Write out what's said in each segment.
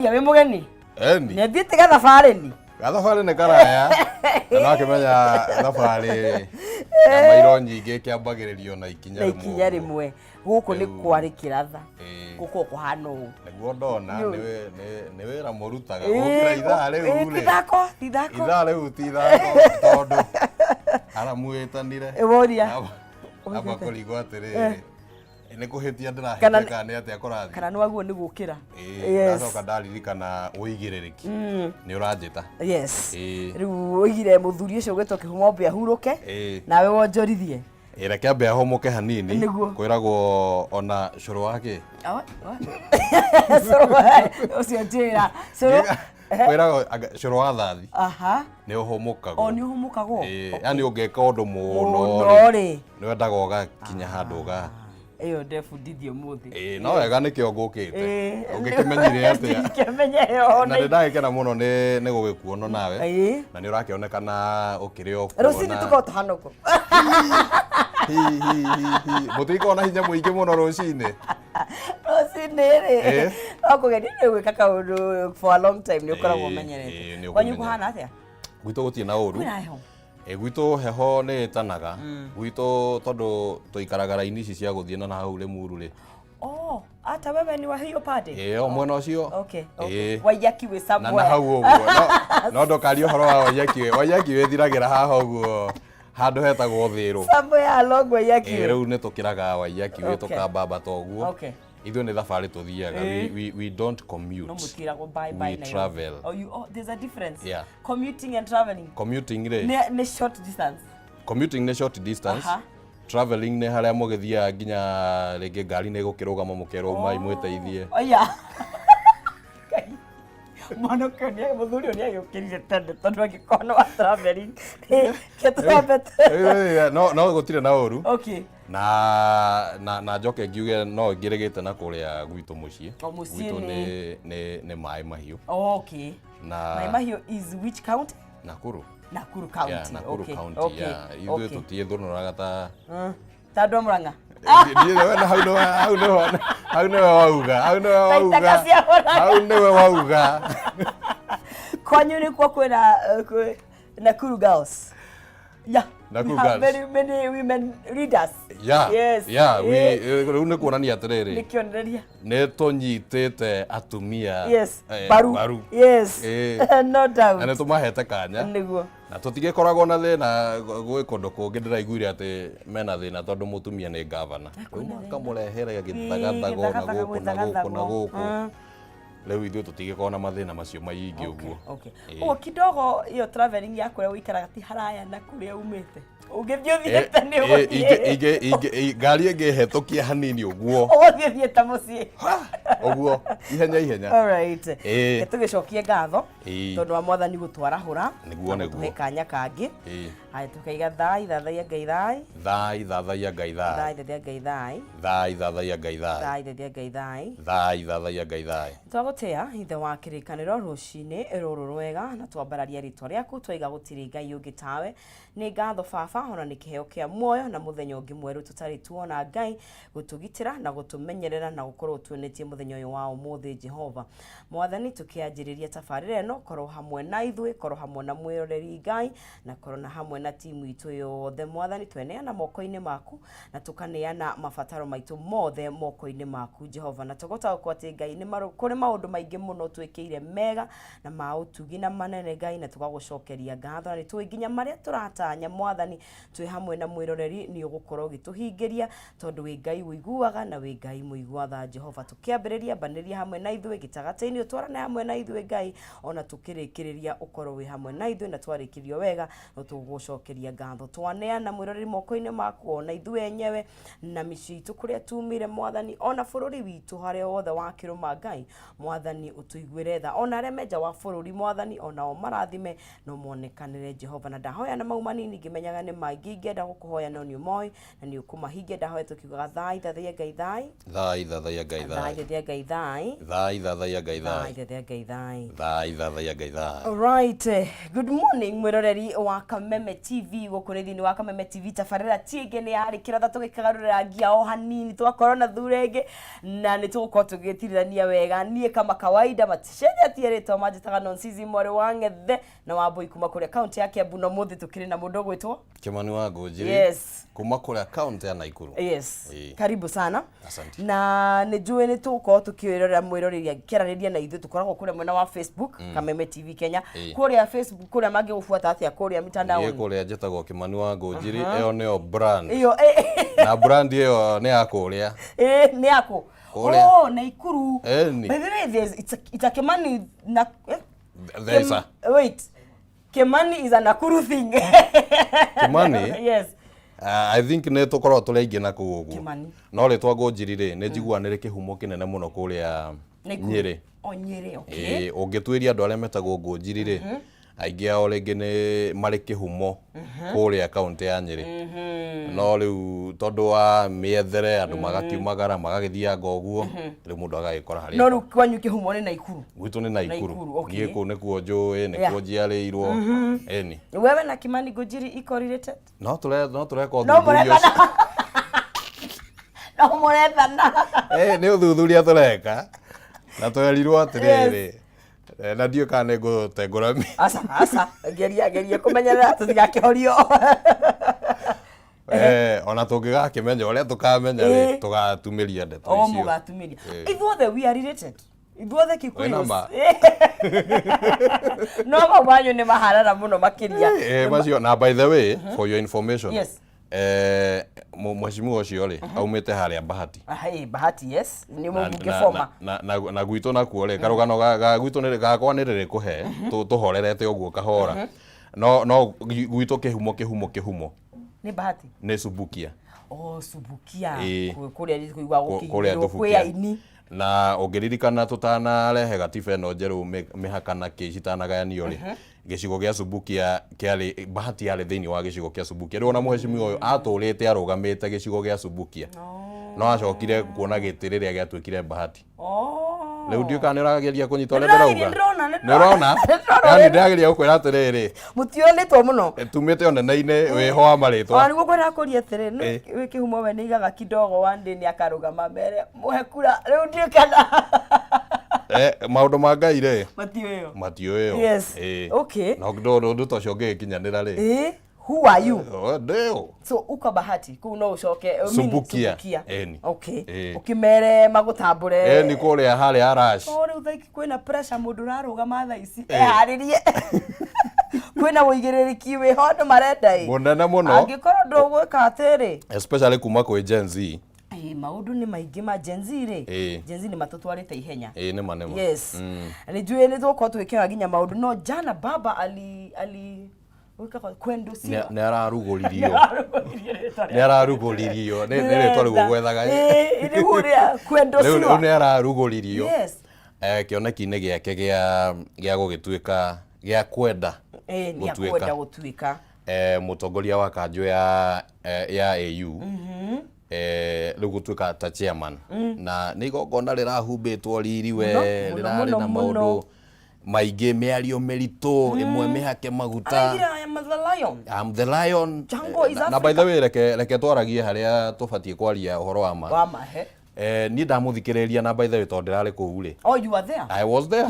Ya we mugeni. Eni. Ne thiete gathabarĩ ni. Gathabarĩ nĩ karaya. Na akimenya thabarĩ ya mairo nyingĩ kĩambagĩrĩrio na ikinya rĩmwe. Ikinya rĩmwe. Gũkũ nĩ kwarĩ kĩratha. Gũkũ kũhana ũũ. Nĩguo ndona nĩ wĩra mũrutaga gũkĩra ithaa rĩu rĩ. Thako. Ithaa rĩu ti thako tondũ aramuĩtanire. Woria. Amba kũrigwo atĩrĩrĩ. Nĩ kũhĩtia ndĩrahĩtia kana nĩ atĩa kũrathiĩ. Kana nĩwaguo nĩ gũkĩra. Ndacoka ndaririkana ũigĩrĩrĩki. Nĩ ũranjĩta. Yes. Rĩu ũigire mũthuri ũcio gwĩtwo Kĩhumo mbĩa hurũke. Nawe wonjorithie. Reke ambe ahomoke hanini. Kwĩragwo ona cũrũ wake. Ũcio njĩra. Cũrũ. Kwĩragwo cũrũ wa thathi. Nĩ ũhũmũkagwo. Nĩ ũhũmũkagwo. Yani ũngĩka ũndũ mũno rĩ. Nĩ wendaga ũgakinya handũ Eyo ndebundithio muthi. No wega nĩkĩo ngũkĩte. Ũngĩkĩmenyire atĩa? Kĩmenye Na ndagĩkena mũno nĩ gũgĩkuona nawe. Na nĩ ũrakĩonekana ũkĩrĩ o kuona. Rũcinĩ tũgotũhana ũguo. Mũtikona hinya mũingĩ mũno rũcinĩ. Rũcinĩ rĩ. No kũgeria nĩ gwĩka kaũndũ for a long time nĩ ũkoragwo ũmenyerete. Kwanyu kũhana atĩa? Gwitũ gũtirĩ na ũru. Kwĩna heho. Gwitũ heho nĩ ĩtanaga. Gwitũ tondũ tũikaraga raini ici cia gũthiĩ na hau Limuru rĩ. Hata wewe ni wa hiyo party? Mwena ũcio. Okay. Waiyaki wĩ somewhere. Na hau ũguo. No ndokario ũhoro wa Waiyaki. Waiyaki wĩthiragĩra haha ũguo. Handũ hetagwo Thĩrũ. Somewhere along Waiyaki. Rĩu nĩ tũkĩraga Waiyaki wĩ tũkambambata ũguo. Okay. Ithuĩ nĩ thabarĩ tũthiaga. We don't commute. No mũtiragwo bye bye. We travel. There's a difference. Yeah. Commuting and traveling. Commuting rĩ. Nĩ short distance. Commuting nĩ short distance. Traveling nĩ harĩa mũgĩthiaga nginya rĩngĩ ngari nĩ gũkĩrũgama mũkerwo mai mwĩteithie. Mwanake nĩ mũthuri ũrĩa agĩũkĩrire tende tondũ angĩkorwo wa traveling. No gũtirĩ na ũru. Okay. Na njoke ngiuge no ngĩrĩgĩte na kũrĩa gwitũ mũciĩ. Gwitũ nĩ Maĩ Mahiũ. Okay. Maĩ Mahiũ is which county? Nakuru. Nakuru County. Yeah, Nakuru County. Ithuĩ tũtiĩthũnũraga ta andũ a Mũrang'a. Hau nĩwe wauga. Kwanyu nĩkuo kwĩna Nakuru girls. Yeah. Nakuru girls. Very many women leaders. Yes. Rĩu nĩ kuonania atĩrĩrĩ. Nĩ kĩonereria. Nĩ tũnyitĩte atumia. Yes. Baru. Yes. No doubt. Na nĩ tũmahete kanya. Nĩguo. Na tũtigĩkoragwo na thĩna gwĩ kũndũ kũngĩ ndĩraiguire atĩ mena thĩna tondũ mũtumia nĩ ngavana. Rĩu makamũrehere gĩthagathago na gũkũ. Rĩu ithuĩ tũtigĩkorwo na mathĩna macio maingĩ ũguo. Kidogo iyo traveling ya kũrĩa ũikaraga ti haraya na kũrĩa umĩte. Ũngĩthiĩ ũthiĩte nĩ ũgũthiĩ. Ngari ĩngĩhetũkia hanini ũguo. Ũgũthiĩ ta mũciĩ. Ũguo ihenya. Alright. Tũgĩcokie ngatho tondũ wa Mwathani gũtwarahũra. Nĩguo. Kanya kangĩ. Haya tukaiga thai thathaia Ngai thai. Thai thathaia Ngai thai. Thai thathaia Ngai thai. Thai thathaia Ngai thai. Thai thathaia Ngai thai. Thai thathaia Ngai thai. Twagũtĩa ithe wa kĩrĩkanĩro rũcinĩ rũrũ rwega na twambararia rĩtwa rĩaku twaiga gũtirĩ Ngai ũngĩ tawe. Nĩ ngatho baba ona nĩ kĩheo kĩa muoyo na mũthenya ũngĩ mwerũ tũtarĩ tuona Ngai gũtũgitĩra na gũtũmenyerera na gũkorwo tuonetie mũthenya ũyũ wa ũmũthĩ Jehova. Mwathani tũkĩanjĩrĩria tabarĩra ĩno korwo hamwe na ithuĩ, korwo hamwe na mwĩroreri Ngai na korwo na hamwe na timu itũ yothe. Mwathani tweneana moko-inĩ maku na tũkaneana mabataro maitũ mothe moko-inĩ maku Jehova, na tũgũtaũkwo atĩ Ngai kũrĩ maũndũ maingĩ mũno twĩkĩire mega na ma ũtugi na manene Ngai, na tũgagũcokeria ngatho na nĩ tũĩ nginya marĩa tũratanya Mwathani twĩ hamwe na mwĩroreri nĩ ũgũkorwo ũgĩtũhingĩria tondũ wĩ Ngai ũiguaga na wĩ Ngai mũiguatha Jehova. Tũkĩambĩrĩria mbanĩria hamwe na ithuĩ gĩtagata-inĩ ũtwarane hamwe na ithuĩ Ngai, ona tũkĩrĩkĩrĩria ũkorwo wĩ hamwe na ithuĩ na twarĩkĩrio wega no tũgũcokeria ngatho. Twaneana mwĩroreri moko-inĩ maku ona ithuĩ enyewe na mĩciĩ itũ kũrĩa tumire Mwathani, ona bũrũri witũ harĩa wothe wakĩrũma Ngai Mwathani ũtũiguĩre tha, ona arĩa menja wa bũrũri Mwathani ona o marathime no monekanĩre Jehova, na ndahoya na mauma nini ngĩmenyaga nĩ mangĩ ingĩenda gũkũhoya no nĩ ũmoĩ na nĩ ũkũmahingia ndahoya tũkiugaga thai thathaia ngai thai thai thathaia ngai thai thathaia ngai thai thai thathaia ngai thai thathaia ngai thai thai thathaia ngai thai. Alright, good morning mwiroreri wa Kameme TV gũkũ nĩ thĩinĩ wa Kameme TV tabarĩra tiĩngĩ nĩ yarĩkĩra tũgĩkagarũrĩra ngia o hanini twakorwo na thurenge na nĩ tũgũkorwo tũgĩtirithania wega niĩ kama kawaida maticenjetie rĩtwa manjĩtaga Nonsizi Mwarĩ wa Ng'ethe na Wambui kuma kũrĩa kaunti ya Kiambu na mũthĩ tũkĩrĩ na mũndũ ũgwĩtwo Kimani wa Ngũnjiri. Yes. Kuma kũrĩa kaunti ya Naikuru. Yes. Karibu sana. Asante. Na nĩ njũĩ nĩ tũgũkorwo tũkĩrorera mwĩroreri akĩaranĩria na ithuĩ tũkoragwo kũrĩa mwena wa Facebook Kameme TV Kenya kũrĩa Facebook kũrĩa mangĩgũbuata atĩa kũrĩa mitandao niĩ kũrĩa njĩtagwo Kimani wa Ngũnjiri ĩyo nĩyo brand iyo na brand ĩyo nĩ ya kũrĩa nĩ yako oh Naikuru by the way it's a Kimani na wait Kimani is a Nakuru thing. Kimani Yes. I think nĩ tũkorwo tũrĩ aingĩ na kũu ũguo Kimani no rĩtwa Ngũnjiri rĩ nĩ njiguaga nĩ kĩhumo kĩnene mũno kũrĩa Nyĩrĩ. O Nyĩrĩ, okay. Ũngĩtuĩria andũ arĩa metagwo Ngũnjiri rĩ aingĩ ao rĩngĩ nĩ marĩ kĩhumo kũrĩa kaunti ya Nyĩrĩ no rĩu tondũ wa mĩethere andũ magakiumagara magagĩthianga ũguo rĩu mũndũ agagĩkora harĩa no rĩu kwanyu kĩhumo nĩ Naikuru gwitũ nĩ Naikuru niĩ kũu nĩkuo njũĩ nĩkuo njiarĩirwo ĩni wewe na Kimani Ngũnjiri iko related no tũreka ũthuthuria no mũrethana nĩ ũthuthuria tũreka na twerirwo atĩrĩrĩ na ndiũ kana ngũtengũrami asa geria kũmenyerera tũtigakĩhorio ona tũngĩgakĩmenya ũrĩa tũkamenya rĩ tũgatumĩria ndeto icio mũgatumĩria ithuothe we are related ithuothe Kikuyu no mamanyu nĩ maharara mũno makĩria macio na by the way for your information yes mheshimiwa ũcio rĩ aumĩte harĩa Bahati Bahati yes nĩ mũmbunge former na gwitũ nakuo rĩ karũgano ga gwitũ nĩ gakwa nĩ rĩrĩ kũhe tũhorerete ũguo kahora no gwitũ kĩhumo nĩ Bahati nĩ Subukia Subukia kũrĩa kũigua gũkĩigĩrwo kwĩ aini na ũngĩririkana tũtanarehe gatiba ĩno njerũ mĩhaka kĩ citanagayanio rĩ gĩcigo gĩa Subukia kĩarĩ Bahati yarĩ thĩinĩ wa gĩcigo kĩa Subukia rĩu ona mheshimiwa ũyũ atũrĩte arũgamĩte gĩcigo gĩa Subukia no acokire kuona gĩtĩ rĩrĩa gĩatuĩkire Bahati rĩu ndiũ kana nĩ ũrageria kũnyita ũrĩa ndĩrauga nĩ ũrona yani ndĩrageria gũkwĩra atĩrĩrĩ mũtionetwo mũno tumĩte onene-inĩ wĩho wa marĩtwa nĩguo kwĩra kũria atĩrĩ wĩ kĩhumo we nĩ igaga kidogo one day nĩ akarũgama mbere mũhe kura rĩu ndiũ kana maũndũ ma Ngai rĩ matiũĩyo yes okay no ndũ tocio ũngĩgĩkinyanĩra rĩ who are you ndio so uko Bahati kuu no ucoke Subukia okay ukimere magutambure ni kũrĩa harĩa Arash rĩu thaiki kwĩna pressure mũndũ rarũgama thaa ici harĩrie kwĩna ũigĩrĩrĩki wĩho andũ marenda mũnene mũno angĩkorwo ndũgwĩka atĩrĩ especially kuma kwĩ Gen Z maũndũ nĩ maingĩ ma Gen Z rĩ Gen Z nĩ matũtwarĩte ihenya nĩ manema yes nĩ njũĩ nĩ tũkorwo twĩkĩra nginya maũndũ no jana baba ali kwendo cia nĩ ararugũririo nĩ rĩtwa rĩu gwethaga nĩ hũrĩa kwendo cia rĩu nĩ ararugũririo kĩoneki-inĩ gĩake gĩa gũgĩtuĩka gĩa kwenda gũtuĩka mũtongoria wa kanjũ ya AU rĩu gũtuĩka ta chairman na nĩ igongona rĩrahumbĩtwo riri we rĩrarĩ na maũndũ maingĩ mĩario mĩritũ ĩmwe mĩhake maguta I'm the lion na by the way reke twaragie harĩa tũbatiĩ kwaria ũhoro wa mahe niĩ ndamuthikĩrĩria na by the way tondũ ndĩrarĩ kũu rĩ oh you were there I was there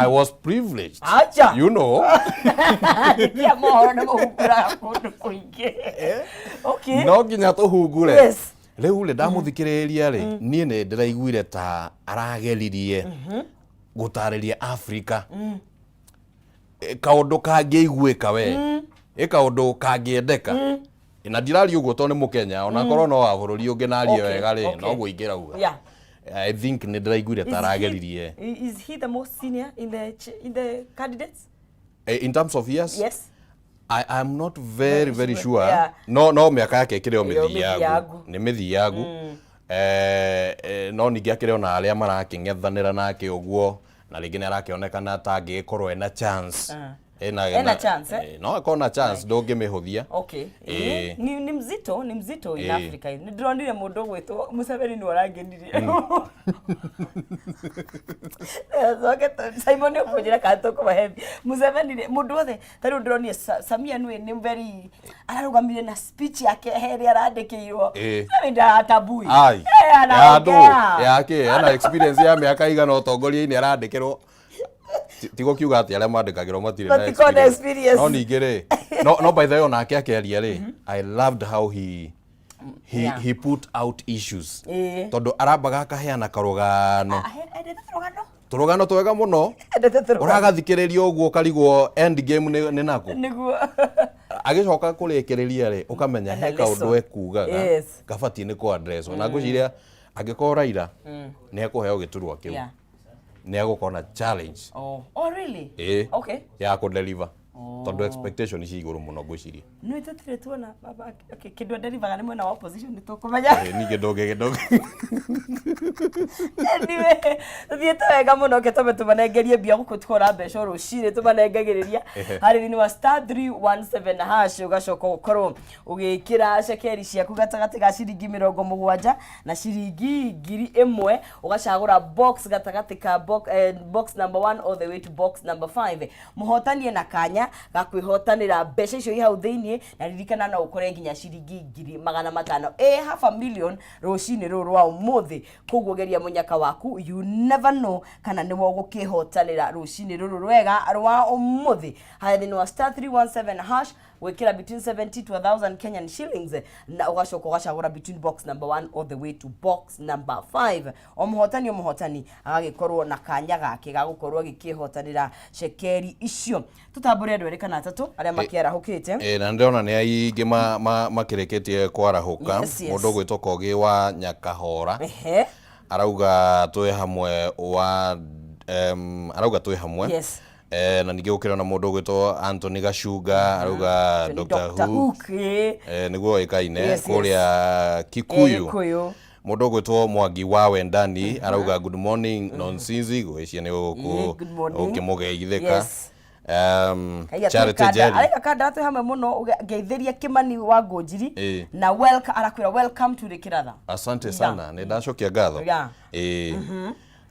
I was privileged you know ya mohoro na mũhungura kũndũ kũingĩ okay no nginya tũhungure rĩu rĩ ndamuthikĩrĩria rĩ niĩ nĩ ndĩraiguire ta arageririe gũtarĩria Afrika kaũndũ kangĩiguĩka we kaũndũ kangĩendeka na ndirari ũguo tondũ nĩ Mũkenya ona korwo no wa bũrũri ũngĩ narie wega rĩ no gũingĩra uga I think nĩ ndĩraiguire ta arageririe is he the most senior in the candidates in terms of years yes I'm not very sure no mĩaka yake ĩkĩrĩ o mĩthiangu nĩ mĩthiangu no ningĩ akĩrĩ ona arĩa marakĩng'ethanĩra nake ũguo na rĩngĩ nĩ arakĩonekana ta angĩkorwo ena chance ena chance no akona chance ndungimihuthia. Okay. Ni mzito in Africa. Ndironire mundu gwitwo Museveni ni warangenirie. Simon okujira kanto kwa heavy. Museveni mundu othe tari ndironie Samia ni very ararugamire na speech yake heri arandikirwo. Nda tabui. Ana experience ya miaka igana utongoria-ini arandikirwo. Tigo kiuga ati aria mandikagirwo matire na experience. No ningire no by the way onake akeria ri I loved how he put out issues. Tondu arambaga akaheana karugano. Turugano twega muno. Uragathikiriria uguo karigwo end game ni nako. Niguo. Agicoka kurikiriria ri ukamenya he kaundu ekugaga. Gabati ni ku address. Na ngwiciria angikora Raila ni ekuheo giturwa kiu. Ni agukona challenge. Oh really? Okay. Ya ku deliver. Tondu expectation ici iguru muno ngwiciria. No itatire tuona baba kindu deliver ga ni mwena wa opposition nitukumenya. Ni gidoge. Anyway, thiete wega muno ketome tumanengerie bia guku tukora mbeca rucire tumanengagiriria hari ni wa *317 hash ugacoka ukorwo ugikira shekeri ciaku gatagati ga ciringi 70 na ciringi 1000 ugacagura box gatagati ka box number 1 all the way to box number 5 muhotanie na kanya gakwihotanira mbeca icio ihau thiini na ririkana na ukore nginya ciringi 500,000 half a million rucine ruru wa umuthi kugugeria munyaka waku. You never know kana ni wogukihotanira rucine ruru rwega rwa umuthi. Haya ni wa *317 hash wekira between 70 to 1000 Kenyan shillings na ugacoka ugacagura between box number 1 all the way to box number 5. Omuhotani agagikorwo na kanya gake gagukorwo agikihotanira shekeri icio. Tutambure andu erika na atatu aria makiarahukite. Na ndona ni aingi makireketie kwarahuka. Mundu gwitwo Kogi wa Nyakahora. Arauga twe hamwe wa Yes. Na ningi ukira na mundu gwitwo Anthony Gacunga arauga Dr. Hook niguo ikaine kuria Kikuyu. Mundu gwitwo Mwangi wa Wendani arauga good morning nonsense gwiciria ni guku ukimugeithika. Charity Jerry areka kanda twe hamwe muno ngeithiria Kimani wa Ngonjiri na arakwira welcome to the Kiratha. Asante sana ni ndacokia ngatho.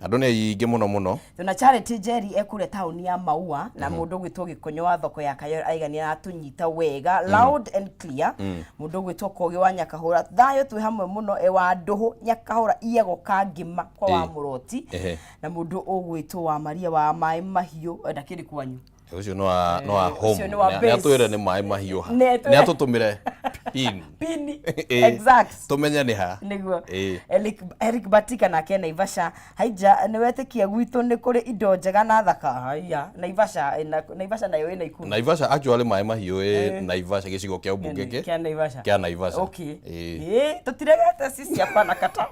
Andu ni aingi muno. Tuna Charity Jerry ekure tauni ya Maua na mundu gwitwo Gikonyo wa thoko ya Kayo aigania atunyita wega loud and clear. Mundu gwitwo Kogi wa Nyakahura thayo twe hamwe muno wa Nduhu Nyakahura iego kangima kwa wa Muroti na mundu ugwitwo wa Maria wa Mai Mahiu ndakiri kwanyu. Ucio no a home. Ni atwire ni Mai Mahiu. Ni atutumire pin. Exact. Tumenya ni ha. Niguo. Eric Batika na Ken Naivasha haija ni wetikia gwitu ni kuri indo njega na thaka. Haya Naivasha nayo ina ikuru. Naivasha actually Mai Mahiu Naivasha gicigo kia ubunge kia Naivasha. Kia Naivasha. Okay. Tutiregete sisi hapa na kata.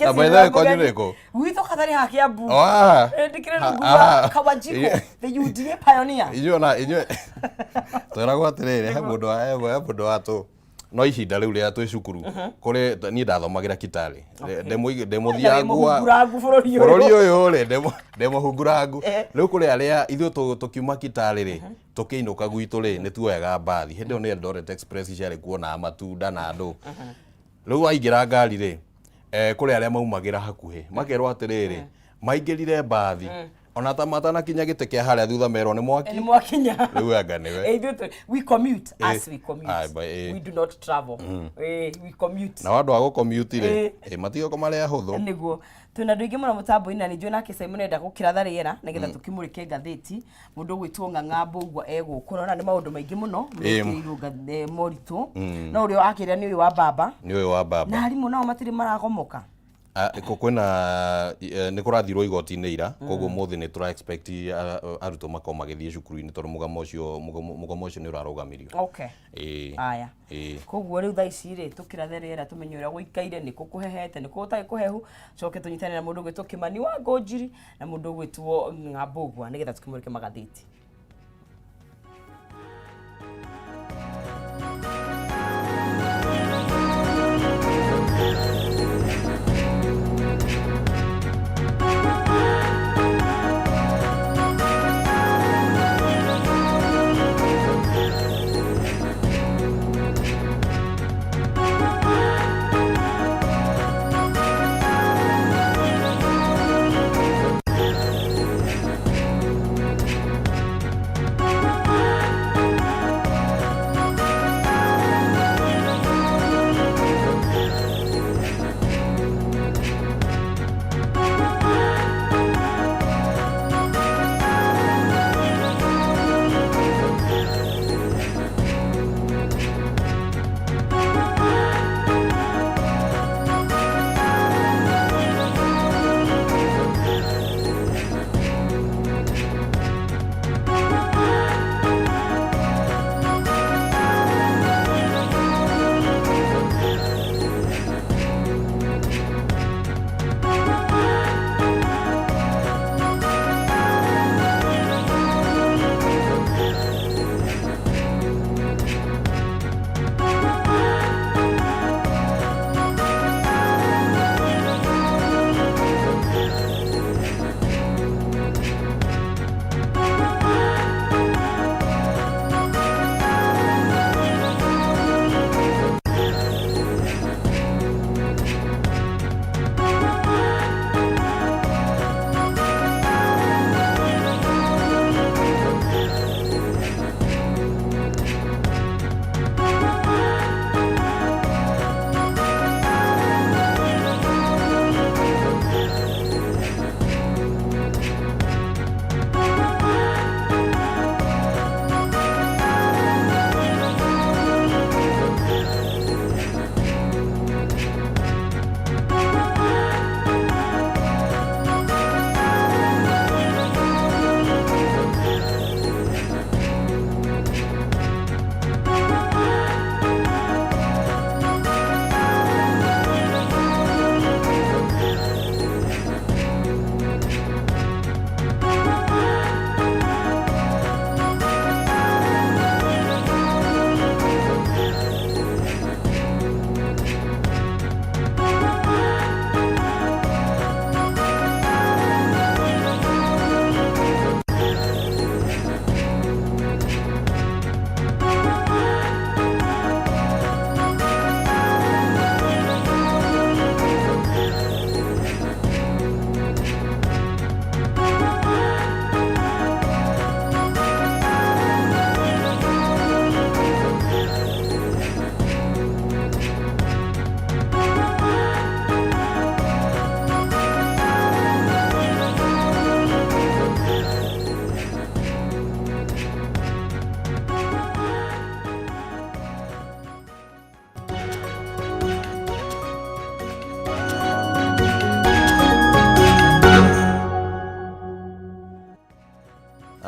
Na baadaye kwa nini wito kadari haki abu ndikire ngua Kawajiko the UDA pioneer inyo twiragwa atiriri he mundu watu no ihinda riu ria twi cukuru kuri ni ndathomagira Kitale ndemuthiangua bururi uyu ri ndemuhungurangu riu kuri aria ithu tukiuma Kitale ri tukiinuka gwitu ri ni tuoyaga mbathi hindi ni Eldoret Express ciari kuona matunda na andu riu aingira ngari ri kuri aria maumagira hakuhi makerwo atiriri maingirire mbathi ona ta matana kinya gite kia haria thutha merwo ni mwakinya riu anga niwe we commute as we commute we do not travel we commute na wandu ago commute ri matigo komaria huthu niguo tuna ndu ingi muno mutambo ina ni njona kise munenda gukiratha riera nigetha tukimurike ngatheti mundu gwitwo Ng'ang'ambo ugwa kurona ni maundu maingi muno mukiriru moritu no urio akira ni uyu wa baba na harimu nao matiri maragomoka kwina ni kurathirwo igoti-ini ira koguo muthi ni tura expect aruto makao magithie cukuru-ini tondu mugamo ucio ni urarugamirio. Aya koguo riu thaici ri tukirathe riera tumenye uria guikaire ni kukuhehete ni kutagi kuhehu coke tunyitane na mundu gwitwo Kimani wa Ngonjiri na mundu gwitwo Ng'ambugwa nigetha tukimurike magatheti.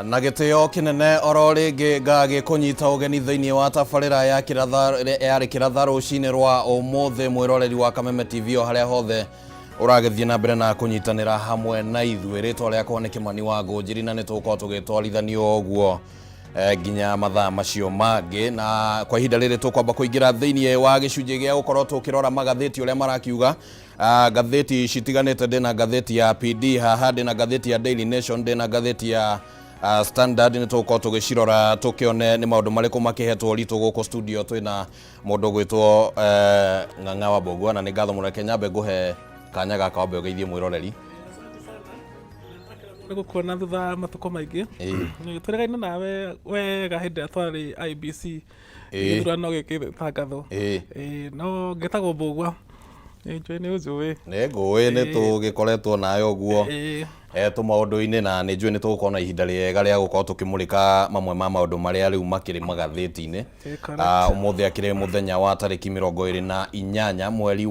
na gĩtĩo kĩnene oro rĩngĩ ngagĩkũnyita ũgeni thĩinĩ wa tabarĩra ya yarĩ kĩratha rũcinĩ rwa ũmũthĩ mwĩroreri wa Kameme TV o harĩa hothe ũragĩthiĩ na mbere na kũnyitanĩra hamwe na ithuĩ. Rĩtwa rĩakwa nĩ Kĩmani wa Ngũnjiri na nĩtũgũkorwo tũgĩtwarithanio ũguo nginya mathaa macio mangĩ, na kwa ihinda rĩrĩ tũkwamba kũingĩra thĩinĩ wa gĩcunjĩ gĩa gũkorwo tũkĩrora magathĩti ũrĩa marakiuga. Gathĩti citiganĩte, ndĩna gathĩti ya PD haha, ndĩna gathĩti ya Daily Nation, ndĩna gathĩti ya Standard. Nĩtũgũkorwo tũgĩcirora tũkĩone nĩ maũndũ marĩkũ makĩhetwo ritũ gũkũ studio. Twĩna mũndũ gwĩtwo Ng'ang'a wa Mbũgua, na nĩ ngatho mũreke nyambe ngũhe kanya gaka wambe ũgeithie mwĩroreri. Nĩgũkuona thutha matukũ maingĩ tũregaine nawe wega hĩndĩ ĩrĩa twarĩ IBC gĩthurano gĩgĩtangathwo. No ngĩtagwo Mbũgua, nĩnjũĩ nĩ ũnjũĩ. Nĩngũĩ, nĩtũgĩkoretwo nawe ũguo tũmaũndũ-inĩ, na nĩnjũĩ nĩtũgũkorwo na ihinda rĩega rĩa gũkorwo tũkĩmũrĩka mamwe ma maũndũ marĩa rĩu makĩrĩ magathĩti-inĩ. Ũmũthĩ akĩrĩ mũthenya wa tarĩki 28 mweri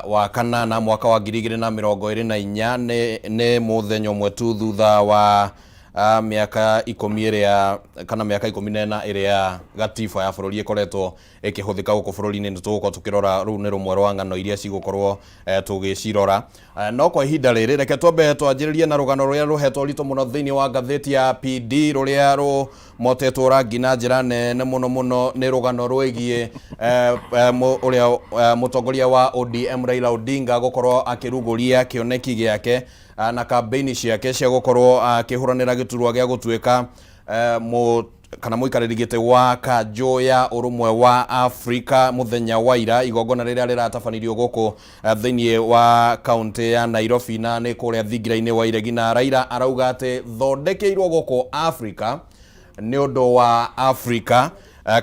wa kanana mwaka wa 2024. nĩ mũthenya ũmwe tu thutha wa mĩaka 10 kana mĩaka 14 ĩrĩa gatiba ya bũrũri ĩkoretwo ĩkĩhũthĩka gũkũ bũrũri-inĩ. Nĩtũgũkorwo tũkĩrora rĩu nĩ rũmwe rwa ng'ano iria cigũkorwo tũgĩcirora. No kwa ihinda rĩrĩ reke twambe twanjĩrĩrie na rũgano rũrĩa rũhetwo ritũ mũno thĩinĩ wa gathĩti ya PD, rũrĩa rũmotetwo rangi na njĩra nene mũno nĩ rũgano rwĩgiĩ ũrĩa mũtongoria wa ODM Raila Odinga gũkorwo akĩrugũria kĩoneki gĩake na kampeini ciake cia gũkorwo akĩhũranĩra gĩturwa gĩa gũtuĩka kana mũikarĩri gĩtĩ wa kanjũ ya ũrũmwe wa Afrika mũthenya wa ira, igongona rĩrĩa rĩratabanirio gũkũ thĩinĩ wa kaunti ya Nairobi na nĩ kũrĩa thingira-inĩ wa Iregi. Na Raila arauga atĩ thondekeirwo gũkũ Afrika nĩ ũndũ wa Afrika,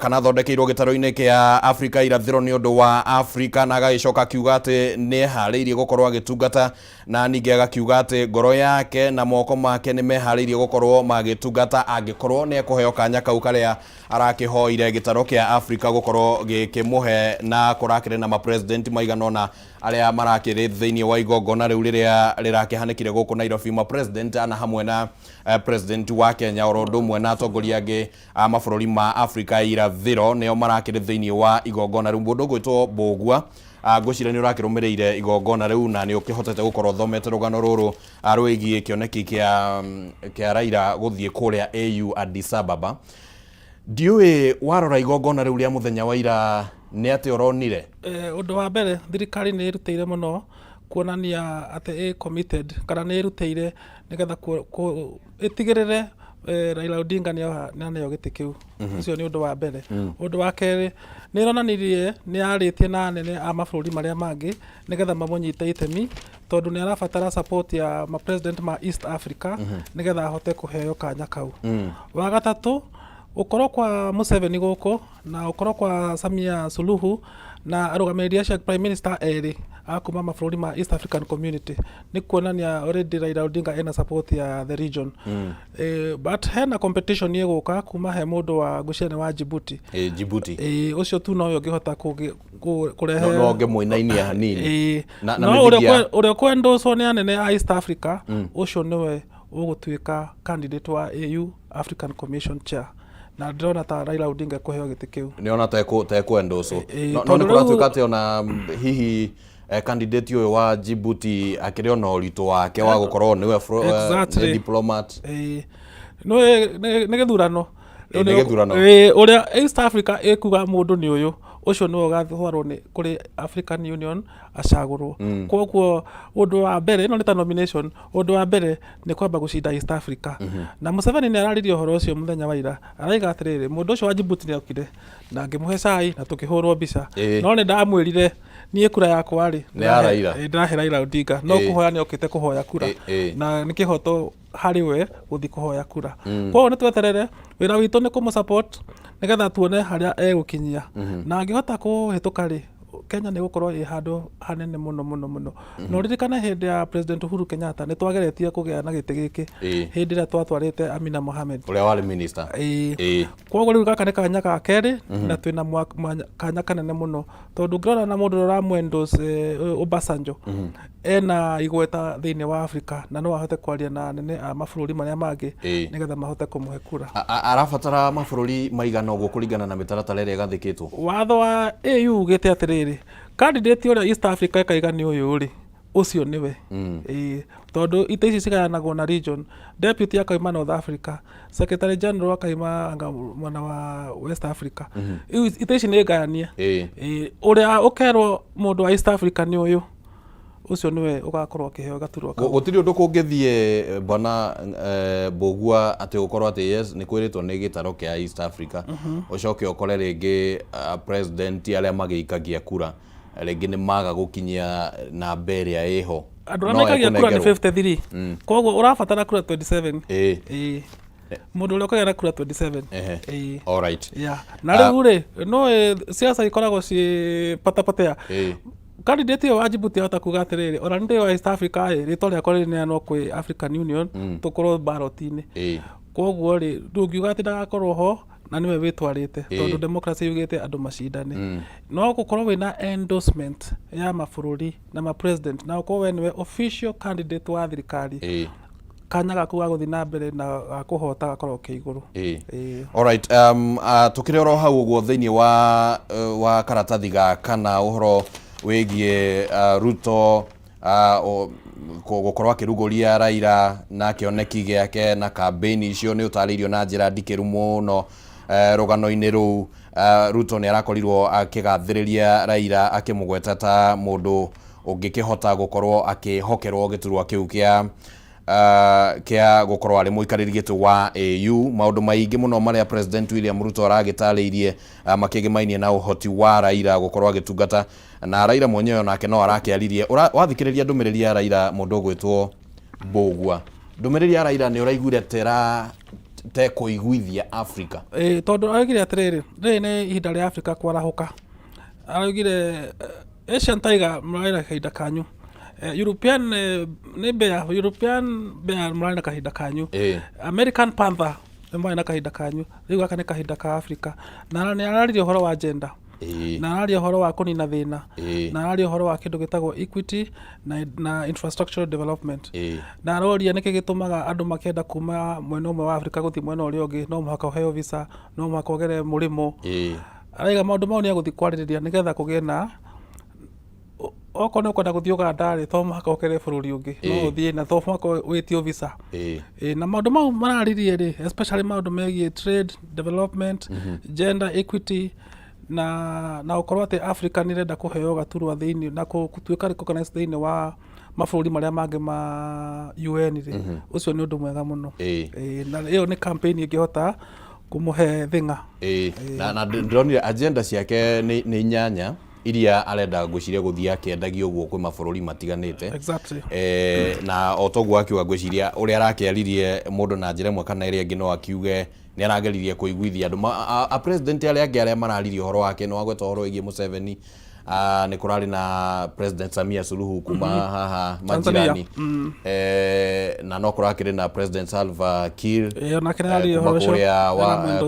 kana thondekeirwo gĩtaro-inĩ kĩa Afrika irathĩro nĩ ũndũ wa Afrika, na agagĩcoka akiuga atĩ nĩ eharĩirie gũkorwo agĩtungata, na ningĩ agakiuga atĩ ngoro yake na moko make nĩ meharĩirie gũkorwo magĩtungata angĩkorwo nĩ ekũheo kanya kau karĩa arakĩhoire gĩtaro kĩa Afrika gũkorwo gĩkĩmũhe, na kũrakĩrĩ na mapresident maigana ũna arĩa marakĩrĩ thĩinĩ wa igongona rĩu rĩrĩa rĩrakĩhanĩkire gũkũ Nairobi. Mapresident ana hamwe na president wa Kenya oro ũndũ ũmwe na atongoria angĩ a mabũrũri ma Afrika irathĩro nĩo marakĩrĩ thĩinĩ wa igongona rĩu. Mũndũ gwĩtwo Mbũgua, ngwĩciria nĩ ũrakĩrũmĩrĩire igongona rĩu na nĩ ũkĩhotete gũkorwo thomete rũgano rũrũ rwĩgiĩ kĩoneki kĩa Raila gũthiĩ kũrĩa AU Addis Ababa. Ndiũĩ warora igongona rĩu rĩa mũthenya wa ira nĩ atĩ ũronire? Ũndũ wa mbere, thirikari nĩ ĩrutĩire mũno kuonania atĩ committed kana nĩ ĩrutĩire nĩgetha ĩtigĩrĩre Raila Odinga nĩaneo gĩtĩ kĩu. Ũcio nĩ ũndũ wa mbere. Ũndũ wa kerĩ, nĩ ĩronanirie nĩ yarĩtie na anene a mabũrũri marĩa mangĩ nĩgetha mamũnyite itemi, tondũ nĩ arabatara support ya mapresident ma East Africa nĩgetha ahote kũheo kanya kau. Wa gatatũ, ũkorwo kwa Museveni gũkũ na ũkorwo kwa Samia Suluhu na arũgamĩrĩri acio prime minister erĩ a kuma mabũrũri ma East African Community nĩ kuonania already Raila Odinga ena support ya the region. But hena competition ĩgũka kuma he mũndũ wa Guciane wa Djibouti. Ũcio tu no ũngĩhota kũrehe no ngĩmũinainia hanini. No ũrĩa kwendwo nĩ anene a East Africa, ũcio nĩwe ũgũtuĩka candidate wa AU African Commission Chair. Na ndĩrona ta Raila Odinga kũheo gĩtĩ kĩu. Nĩona ta ekwendwo. No nĩ kũratuĩka atĩ ona hihi candidate ũyũ wa Djibouti akĩrĩ ona ũritũ wake wa gũkorwo nĩwe diplomat. Nĩ gĩthurano. Ũrĩa East Africa ĩkuga mũndũ nĩ ũyũ, ũcio nĩwe ũgatwarwo kũrĩ African Union acagũrwo. Koguo ũndũ wa mbere, ĩno nĩ ta nomination, ũndũ wa mbere nĩ kwamba gũcinda East Africa. Na Museveni nĩ araririe ũhoro ũcio mũthenya wa ira, araiga atĩrĩrĩ, mũndũ ũcio wa Djibouti nĩ okire na ngĩmũhe cai na tũkĩhũrwo mbica, no nĩ ndamwĩrire niĩ kura yakwa rĩ ndĩrahe Raila Odinga, no kũhoya nĩ okĩte kũhoya kura na nĩ kĩhoto harĩ we gũthiĩ kũhoya kura. Koguo nĩ tweterere, wĩra witũ nĩ kũmũsupport nĩgetha tuone harĩa egũkinyia, na angĩhota kũhĩtũka rĩ Kenya nĩ gũkorwo ĩ handũ hanene mũno no ririkana hĩndĩ ya President Uhuru Kenyatta nĩ twageretie kũgĩa na gĩtĩ gĩkĩ hĩndĩ ĩrĩa twatwarĩte Amina Mohamed ũrĩa warĩ minister koguo rĩu gaka nĩ kanya ga kerĩ na twĩna kanya kanene mũno tondũ ngĩrora na mũndũ ũrĩa ũramwendorse Obasanjo ena igweta thĩinĩ wa Afrika na no ahote kwaria na nene a mabũrũri marĩa mangĩ nĩgetha mahote kũmũhe kura. Arabatara mabũrũri maigana ũguo kũringana na mĩtaratara ĩrĩa ĩgathĩkĩtwo. Watho wa AU ugĩte atĩrĩrĩ, candidate ũrĩa East Africa ĩkaigani ũyũ rĩ ũcio nĩwe. Tondũ ite ici cigayanagwo na region, deputy akaima North Africa, secretary general akaima mwena wa West Africa. Ite ici nĩ ngayania. Ũrĩa ũkerwo mũndũ wa East Africa nĩ ũyũ ucio niwe ugakorwo kiheo gaturwa ka gutiri undu kungithie bana Mbugua ati ukorwo ati yes ni kwiritwo ni gitaro kia East Africa ucoke ukore ringi president aria magiikagia kura ringi ni maga gukinyia na beria iho andu amekagia kura ni 53 koguo urabatara kura 27 mundu uria ukagera kura 27 all right na riu ri no siasa ikoragwo ci patapatea candidate yo Djibouti hota kuga atiriri ona ndi wa East Africa ritwa riakwa rineanwo kwi African Union tukorwo ballot-ini koguo ri ndungiuga ati ndagakorwo ho na niwe witwarite tondu democracy yugite andu macindane no gukorwo wina endorsement ya mabũrũri na ma president na ukorwo we niwe official candidate wa thirikari kanya gaku ga guthi na mbere na kuhota gakorwo ke iguru. All right, tukire oro hau uguo thiini wa karatathi ga kana uhoro wigie Ruto gukorwo akiruguria Raila na kioneki giake na campaign icio ni utaririo na njira ndikiru muno rugano-ini ru Ruto ni arakorirwo akigathiriria Raila akimugweta ta mundu ungikihota gukorwo akihokerwo giturwa kiu kia gukorwo ari muikariri gitu wa AU maundu maingi muno maria President William Ruto aragitariirie makigimainie na uhoti wa Raila gukorwo agitungata na Raila mwenyewe nake no arakiaririe wathikiriria ndumiriri ya Raila mundu gwitwo Mbugua ndumiriri ya Raila ni uraiguire te kuiguithia Africa tondu araugire atiriri ni ihinda ria Africa kwarahuka araugire Asian Tiger mraira kahinda kanyu European bear mraina kahinda kanyu American Panther mraina kahinda kanyu riu aka ni kahinda ka Africa na ni araririe horo wa agenda na araria horo wa kunina thina na araria horo wa kindu gitagwo equity na infrastructural development na aroria niki gitumaga andu makenda kuma mwena umwe wa Africa guthi mwena uria ungi no muhaka uheo visa no muhaka ugere murimo araiga maundu mau ni aguthi kwaririria nigetha kugie na oko no kwenda guthi Uganda ri to muhaka ukere bururi ungi no uthie na to muhaka witio visa na maundu mau mararirie ri especially maundu megie trade development gender equity na ukorwo ati Africa ni renda kuheo gaturwa thiini na kutuika recognized thiini wa mabũrũri maria mangi ma UN ri ucio ni undu mwega muno na iyo ni campaign ingihota kumuhe thinga na ndronire agenda ciake ni nyanya iria arenda ngwiciria guthia kendagio guo kwi mabũrũri matiganite exactly na otoguo akiuga ngwiciria uria arakiaririe mundu na njira imwe kana iria ingi no akiuge ni arageririe kuiguithia andu a president aria mararirie horo wake no agweta horo igie Museveni ni kurari na President Samia Suluhu kuma haha majirani na no kurakire na President Salva Kiir na kinari horo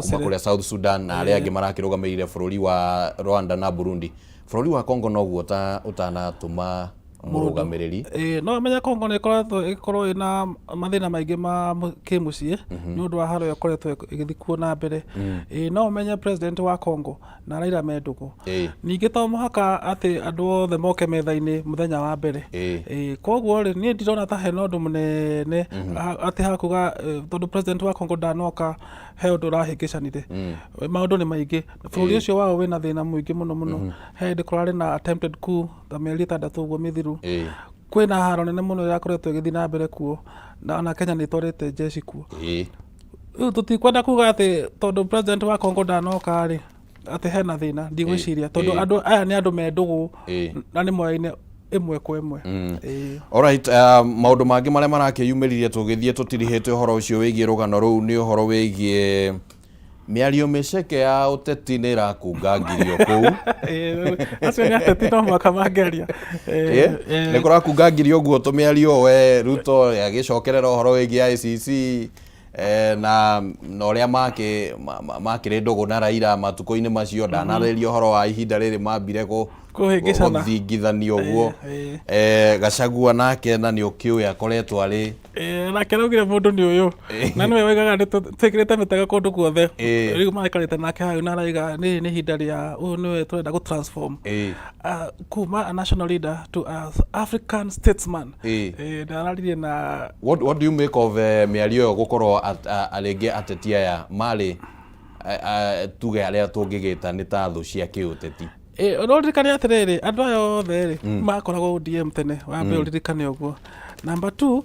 kuma kuria South Sudan na aria angi marakirugamirire bururi wa Rwanda na Burundi bururi wa Congo no guota utanatuma murugamiriri no menya Congo ni ikorwo ina mathina maingi ma kimucie ni undu wa haro yakoretwo igithikuo na mbere no menya president wa Congo na Raila mendugo ningi to muhaka ati andu othe moke metha-ini muthenya wa mbere koguo ri ni ndirona ta he no ndu munene ati hakuga tondu president wa Congo ndanoka he undu rahingicanire maundu ni maingi bururi ucio wao wina thina muingi muno he ndi kurari na attempted coup ta mieri 6 uguo mithiru kwina haro nene muno yakoretwo igithi na mbere kuo na Kenya ni twarite jeshi kuo riu tutikwenda kuga ati tondu president wa Congo ndanoka ri ati hena thina ndigwiciria tondu andu aya ni andu mendugu na ni moyaine imwe kwa imwe all right maundu mangi maria marakiyumiririe tugithie tutirihite horo ucio wigie rugano ruu ni horo wigie mĩario mĩceke ya ũteti nĩ ĩrakungangirio kũu. Acio nĩ ateti no mũhaka mangĩaria. Nĩ kũrakungangirio ũguo tũmĩario we Ruto agĩcokerera ũhoro wĩgiĩ ICC na ũrĩa makĩrĩ ndũgũ na Raila matukũ-inĩ macio ndanarĩria ũhoro wa ihinda rĩrĩ mambire gũthingithania ũguo. Gachagua nake na nĩ ũkĩũĩ akoretwo arĩ nake raugire mũndũ nĩ ũyũ na nĩwe waigaga twĩkĩrĩte mĩtego kũndũ guothe rĩu maikarĩte nake hau na arauga nĩ ihinda rĩa ũyũ nĩwe tũrenda gũ transform kuma a national leader to a African statesman. Ndararirie na what do you make of mĩario ĩyo gũkorwo arĩngĩ ateti aya marĩ tuge arĩa tũngĩgĩta nĩ ta thũ cia kĩũteti? Ũririkane atĩrĩrĩ andũ aya othe makoragwo ODM tene wambe ũririkane ũguo. Number 2,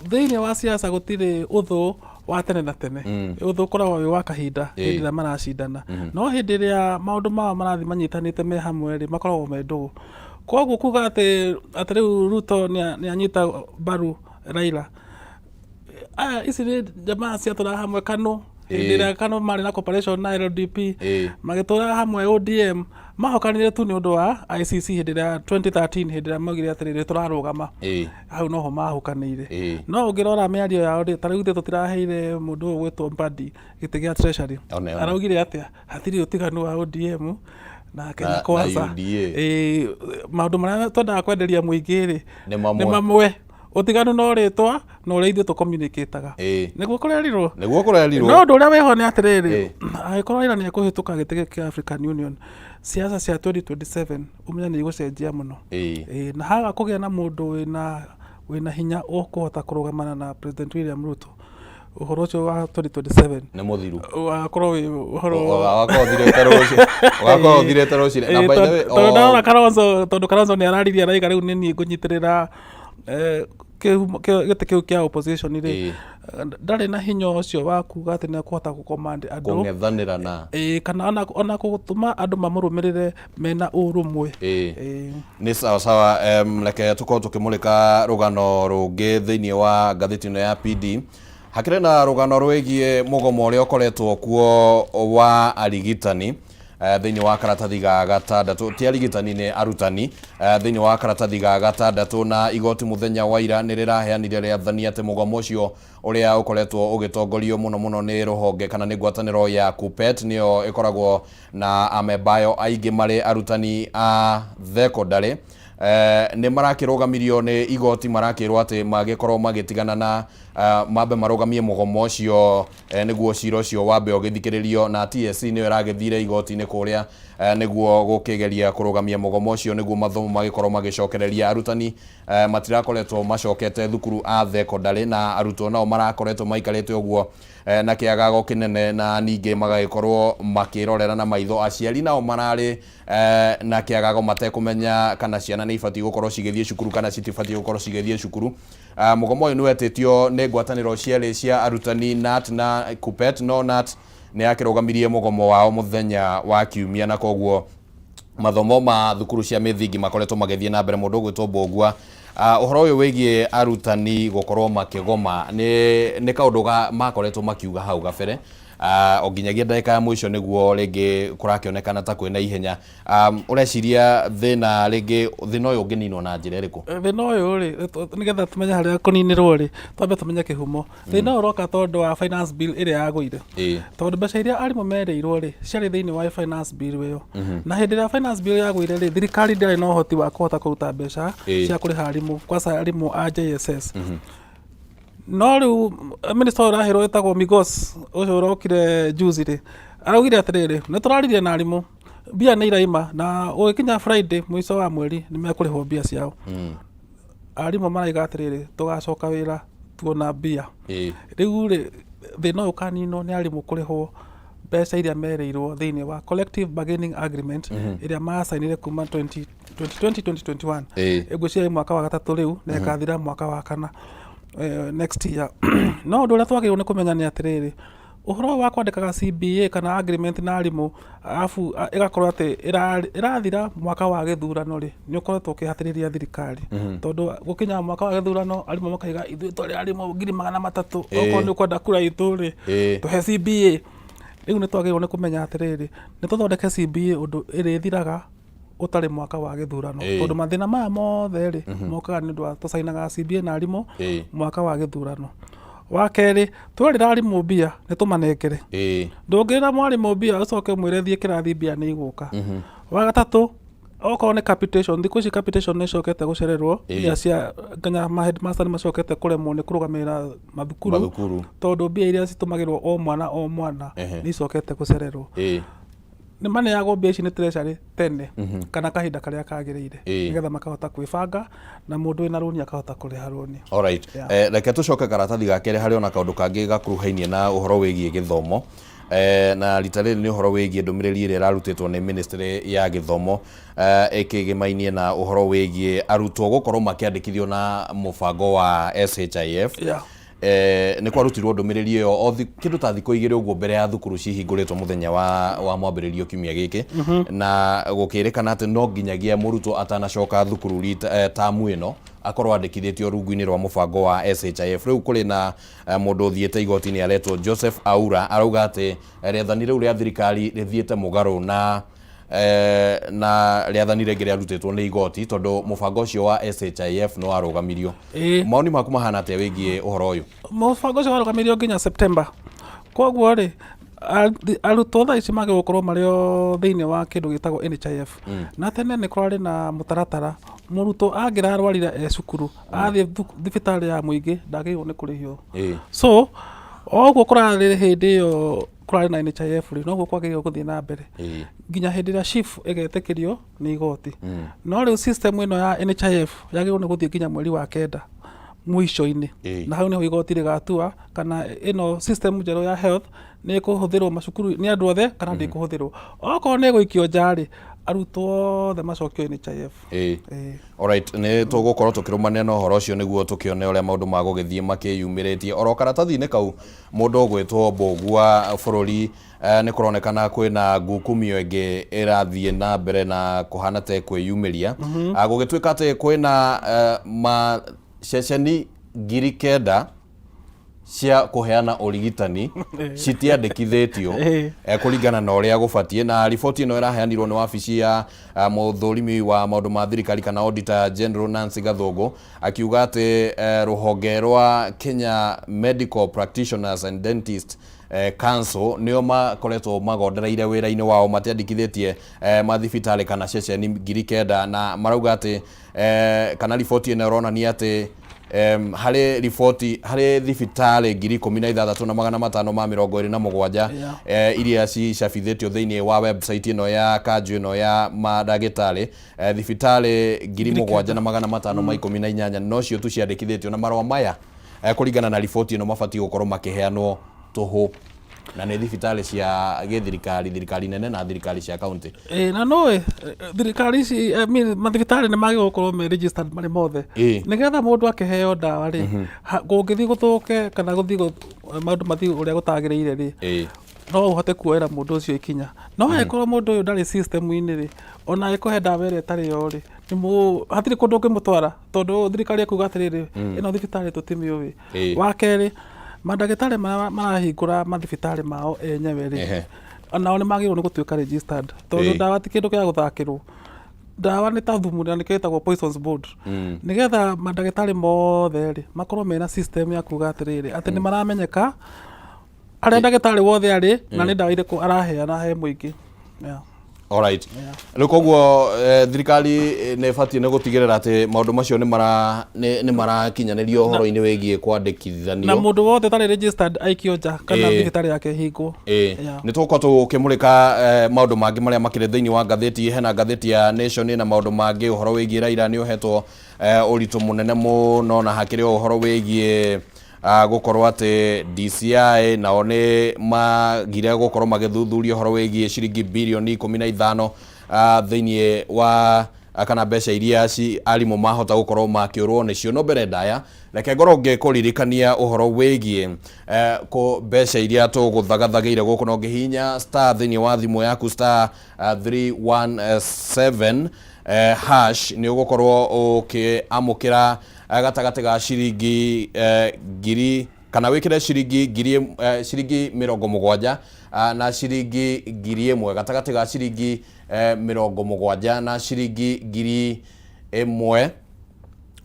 thĩinĩ wa siasa gũtirĩ ũthũ wa tene na tene. Ũthũ ũkoragwo wĩ wa kahinda hĩndĩ ĩrĩa maracindana, no hĩndĩ ĩrĩa maũndũ mao marathiĩ manyitanĩte me hamwe rĩ makoragwo me ndũgũ. Koguo kuga atĩ rĩu Ruto nĩ anyita mbaru Raila, ici nĩ jamaa ciatũra hamwe KANU hĩndĩ ĩrĩa KANU marĩ na cooperation na LDP magĩtũra hamwe ODM mahokanire tu nĩ ũndũ wa ICC hĩndĩ ĩrĩa 2013 hĩndĩ ĩrĩa maugire atĩrĩrĩ tũrarũgama hau noho mahokanĩire. No ũngĩrora mĩario yao rĩ ta rĩu tũtiraheire mũndũ ũyũ gwĩtwo Mbadi gĩtĩ gĩa treasury araugire atĩa hatirĩ ũtiganu wa ODM na Kenya Kwanza. Maũndũ marĩa twendaga kwenderia mũingĩ rĩ nĩ mamwe, ũtiganu no rĩtwa no ũrĩa ithuĩ tũcommunicataga nĩguo kũrerirwo no ũndũ ũrĩa wĩho nĩ atĩrĩrĩ angĩkorwo Raila nĩ ekũhĩtũka gĩtĩ kĩa African Union siasa cia 2027 ũmenya nĩ igũcenjia mũno na haga kũgĩa na mũndũ wĩna hinya ũkũhota kũrũgamana na President William Ruto ũhoro ũcio wa 2027 nĩ mũthiru wakorwo wĩ ũhoro wakorwo thirĩte rũciinĩ na by the way tondũ Kalonzo nĩ araririe araiga rĩu nĩ niĩ ngũnyitĩrĩra gĩtĩ kĩu kĩa opposition rĩ ndarĩ na hinya ũcio wa kuga atĩ nĩ ekũhota gũkomandi andũ kũng'ethanĩra na kana ona gũtũma andũ mamũrũmĩrĩre mena ũrũmwe. Nĩ sawa reke tũkorwo tũkĩmũrĩka rũgano rũngĩ thĩinĩ wa ngathĩti ĩno ya PD. Hakĩrĩ na rũgano rwĩgiĩ mũgomo ũrĩa ũkoretwo kuo wa arigitani thĩinĩ wa karatathi ga gatandatũ, ti arigitani nĩ arutani thĩinĩ wa karatathi ga gatandatũ, na igoti mũthenya wa ira nĩ rĩraheanire rĩathani atĩ mũgomo ũcio ũrĩa ũkoretwo ũgĩtongorio mũno nĩ rũhonge kana nĩ ngwatanĩro ya KUPPET nĩyo ĩkoragwo na amembayo aingĩ marĩ arutani a thekondarĩ nĩ marakĩrũgamirio nĩ igoti marakĩrwo atĩ magĩkorwo magĩtigana na mambe marũgamie mũgomo ũcio nĩguo cira ũcio wambe ũgĩthikĩrĩrio, na TSC nĩyo ĩragĩthire igoti-inĩ kũrĩa nĩguo gũkĩgeria kũrũgamia mũgomo ũcio nĩguo mathomo magĩkorwo magĩcokereria arutani matirakoretwo macokete thukuru a thekondarĩ, na arutwo nao marakoretwo maikarĩte ũguo na kĩagago kĩnene, na ningĩ magagĩkorwo makĩrorera na maitho. Aciari nao mararĩ na kĩagago matekũmenya kana ciana nĩ ibatiĩ gũkorwo cigĩthiĩ cukuru kana citibatiĩ gũkorwo cigĩthiĩ cukuru. Mũgomo ũyũ nĩ wetĩtio nĩ ngwatanĩro ciarĩ cia arutani NAT na KUPPET, no NAT nĩ yakĩrũgamirie mũgomo wao mũthenya wa Kiumia, na koguo mathomo ma thukuru cia mĩthingi makoretwo magĩthiĩ na mbere. Mũndũ ũgwĩtwo Mbũgua, ũhoro ũyũ wĩgiĩ arutani gũkorwo makĩgoma nĩ kaũndũ makoretwo makiuga hau gabere o nginyagia ndagĩka ya mũico nĩguo rĩngĩ kũrakĩonekana ta kwĩna ihenya. Ũreciria thĩna rĩngĩ thĩna ũyũ ũngĩninwo na njĩra ĩrĩkũ? Thĩna ũyũ rĩ nĩgetha tumenye harĩa kũninĩrwo rĩ twambe tumenye kĩhumo. Thĩna ũyũ ũroka tondũ wa finance bill ĩrĩa yagũire, tondũ mbeca iria arimũ merĩirwo rĩ ciarĩ thĩinĩ wa finance bill ĩyo, na hĩndĩ ĩrĩa finance bill yagũire rĩ thirikari ndĩarĩ na ũhoti wa kũhota kũruta mbeca cia kũrĩha arimũ, kwanza arimũ a JSS. No rĩu minister ũrahĩrwo wĩtagwo Migos ũcio ũrokire juzi rĩ araugire atĩrĩrĩ nĩ tũraririe na arimũ mbia nĩ iraima na ũgĩkinya Friday mũico wa mweri nĩ mekũrĩhwo mbia ciao. Arimũ maraiga atĩrĩrĩ tũgacoka wĩra tuona mbia. Rĩu rĩ thĩna ũyũ kaninwo nĩ arimũ kũrĩhwo mbeca iria merĩirwo thĩinĩ wa collective bargaining agreement ĩrĩa masainire kuma 2021 ĩgwĩciria mwaka wa gatatũ rĩu na ĩkathira mwaka wa kana next year. No ũndũ ũrĩa twagĩrĩirwo nĩ kũmenya nĩ atĩrĩrĩ ũhoro wa kwandĩkaga CBA kana agreement na arimũ arabu ĩgakorwo atĩ ĩrathira mwaka wa gĩthurano rĩ nĩ ũkoretwo ũkĩhatĩrĩria thirikari, tondũ gũkinya mwaka wa gĩthurano arimũ makaiga ithuĩ twarĩ arimũ 300,000 okorwo nĩ ũkwenda kura itũ rĩ tũhe CBA. riu nĩ twagĩrĩirwo nĩ kũmenya atĩrĩrĩ nĩ tũthondeke CBA ũndũ ĩrĩthiraga ũtarĩ mwaka wa gĩthurano tondũ mathĩna maya mothe rĩ mokaga nĩ ũndũ wa tũcainaga CBA na arimũ mwaka wa gĩthurano. Wa kerĩ twerĩra arimũ mbia nĩ tũmanengere ndũngĩra mwarimũ mbia ũcoke mwĩre thiĩ kĩrathi mbia nĩ igũka. Wa gatatũ okorwo nĩ capitation thikũ ici capitation nĩ icokete gũcererwo iria cia nginya ma headmaster nĩ macokete kũremwo nĩ kũrũgamĩrĩra mathukuru tondũ mbia iria citũmagĩrwo o mwana nĩ icokete gũcererwo. Nĩ maneagwo mbia ici nĩ treasury tene kana kahinda karĩa kagĩrĩire nĩgetha makahota kwĩbanga na mũndũ wĩna rũni akahota kũrĩha rũni. Alright, reke tũcoke karatathi ga kerĩ harĩ ona kaũndũ kangĩ gakuruhainie na ũhoro wĩgiĩ gĩthomo. Na rita rĩrĩ nĩ ũhoro wĩgiĩ ndũmĩrĩri ĩrĩa ĩrarutĩtwo nĩ Ministry ya Gĩthomo ĩkĩgĩmainie na ũhoro wĩgiĩ arutwo gũkorwo makĩandĩkithio na mũbango wa SHIF. Nĩ kwarutirwo ndũmĩrĩri ĩyo kĩndũ ta thikũ igĩrĩ ũguo mbere ya thukuru cihingũrĩtwo mũthenya wa mwambĩrĩrio kiumia gĩkĩ na gũkĩrĩkana atĩ no nginyagia mũrutwo atanacoka thukuru tamu ĩno akorwo andĩkithĩtio rungu-inĩ rwa mũbango wa SHIF. Rĩu kũrĩ na mũndũ ũthiĩte igoti-inĩ aretwo Joseph Aura arauga atĩ rĩathani rĩu rĩa thirikari rĩthiĩte mũgarũ na rĩathani rĩngĩ rĩarutĩtwo nĩ igoti tondũ mũbango ũcio wa SHIF nĩ warũgamirio. Maoni maku mahana atĩa wĩgiĩ ũhoro ũyũ? Mũbango ũcio warũgamirio nginya September, koguo rĩ arutwo thaa ici magĩrĩirwo gũkorwo marĩ o thĩinĩ wa kĩndũ gĩtagwo NHIF. Na tene nĩ kũrarĩ na mũtaratara mũrutwo angĩrarwarire cukuru athiĩ thibitarĩ ya mũingĩ ndagĩrĩirwo nĩ kũrĩhio. So oguo kũrarĩ hĩndĩ ĩyo kũrarĩ na NHIF rĩ noguo kwagĩrĩirwo gũthiĩ na mbere nginya hĩndĩ ĩrĩa SHIF ĩgetĩkĩrio nĩ igoti. No rĩu system ĩno ya NHIF yagĩrĩirwo nĩ gũthiĩ nginya mweri wa kenda mũico-inĩ na hau nĩho igoti rĩgatua kana ĩno system njerũ ya health nĩ ĩkũhũthĩrwo macukuru nĩ andũ othe kana ndĩkũhũthĩrwo. Okorwo nĩ ĩgũikio nja rĩ arutwo othe macokio NHIF. Alright, nĩ tũgũkorwo tũkĩrũmania na ũhoro ũcio nĩguo tũkĩone ũrĩa maũndũ magũgĩthiĩ makĩyumĩrĩtie. Oro karatathi-inĩ kau mũndũ ũgwĩtwo Mbũgua bũrũri nĩ kũronekana kwĩna ngukumio ĩngĩ ĩrathiĩ na mbere na kũhana ta kwĩyumĩria gũgĩtuĩka atĩ kwĩna ceceni 9,000 cia kũheana ũrigitani citiandĩkithĩtio kũringana na ũrĩa gũbatiĩ. Na riboti ĩno ĩraheanirwo nĩ wabici ya mũthũrimi wa maũndũ ma thirikari kana Auditor General Nancy Gathũngũ akiuga atĩ rũhonge rwa Kenya Medical Practitioners and Dentists Council nĩo makoretwo magondereire wĩra-inĩ wao matiandĩkithĩtie mathibitarĩ kana ceceni 9,000 na marauga atĩ kana riboti ĩno ĩronania atĩ harĩ thibitarĩ 16,527 iria cicabithĩtio thĩinĩ wa website ĩno ya kanjũ ĩno ya mandagĩtarĩ thibitarĩ 7,518 nocio tu ciandĩkithĩtio na marũa maya kũringana na riboti ĩno mabatiĩ gũkorwo makĩheanwo tũhũ na nĩ thibitarĩ cia thirikari nene na thirikari cia kaunti. Na no thirikari ici mathibitarĩ nĩ magĩrĩirwo gũkorwo me registered marĩ mothe nĩgetha mũndũ akĩheo ndawa rĩ gũngĩthiĩ gũthũke kana gũthiĩ maũndũ mathiĩ ũrĩa gũtagĩrĩire rĩ no ũhote kuoera mũndũ ũcio ikinya. No angĩkorwo mũndũ ũyũ ndarĩ system-inĩ rĩ ona agĩkũhe ndawa ĩrĩa ĩtarĩ yo rĩ hatirĩ kũndũ ũngĩmũtwara tondũ thirikari ekuga atĩrĩrĩ ĩno thibitarĩ tũtimĩũĩ. Wa kerĩ mandagĩtarĩ marahingũra mathibitarĩ mao enyewe rĩ nao nĩ magĩrĩirwo nĩ gũtuĩka registered tondũ ndawa ti kĩndũ gĩa gũthakĩrwo. Ndawa nĩ ta thumu na nĩkĩo ĩtagwo poisons board nĩgetha mandagĩtarĩ mothe rĩ makorwo mena system ya kuga atĩrĩrĩ atĩ nĩ maramenyeka arĩa ndagĩtarĩ wothe arĩ na nĩ ndawa irĩkũ araheana he mũingĩ. Alright. Rĩu koguo thirikari nĩ ĩbatiĩ nĩ gũtigĩrĩra atĩ maũndũ macio nĩ marakinyanĩrio ũhoro-inĩ wĩgiĩ kwandĩkithanio na mũndũ wothe ũtarĩ registered aikio nja kana thibitarĩ yake hingwo. Nĩ tũgũkorwo tũkĩmũrĩka maũndũ mangĩ marĩa makĩrĩ thĩinĩ wa ngathĩti hena ngathĩti ya Nation na maũndũ mangĩ ũhoro wĩgiĩ Raila nĩ ũhetwo ũritũ mũnene mũno na hakĩrĩ ũhoro wĩgiĩ gũkorwo atĩ DCI nao nĩ magire gũkorwo magĩthuthuria ũhoro wĩgiĩ ciringi birioni 15 thĩinĩ wa kana mbeca iria arimũ mahota gũkorwo makĩũrwo nĩcio. No mbere ndaya reke ngorwo ngĩkũririkania ũhoro wĩgiĩ mbeca iria tũgũthagathagĩire gũkũ no ngĩhihinya star thĩinĩ wa thimũ yaku star 317 hash nĩ ũgũkorwo ũkĩamũkĩra gatagatĩ ga ciringi 1,000 kana wikire ciringi 70,000 na ciringi 1,000 gatagati ga ciringi 70,000 na ciringi 1,000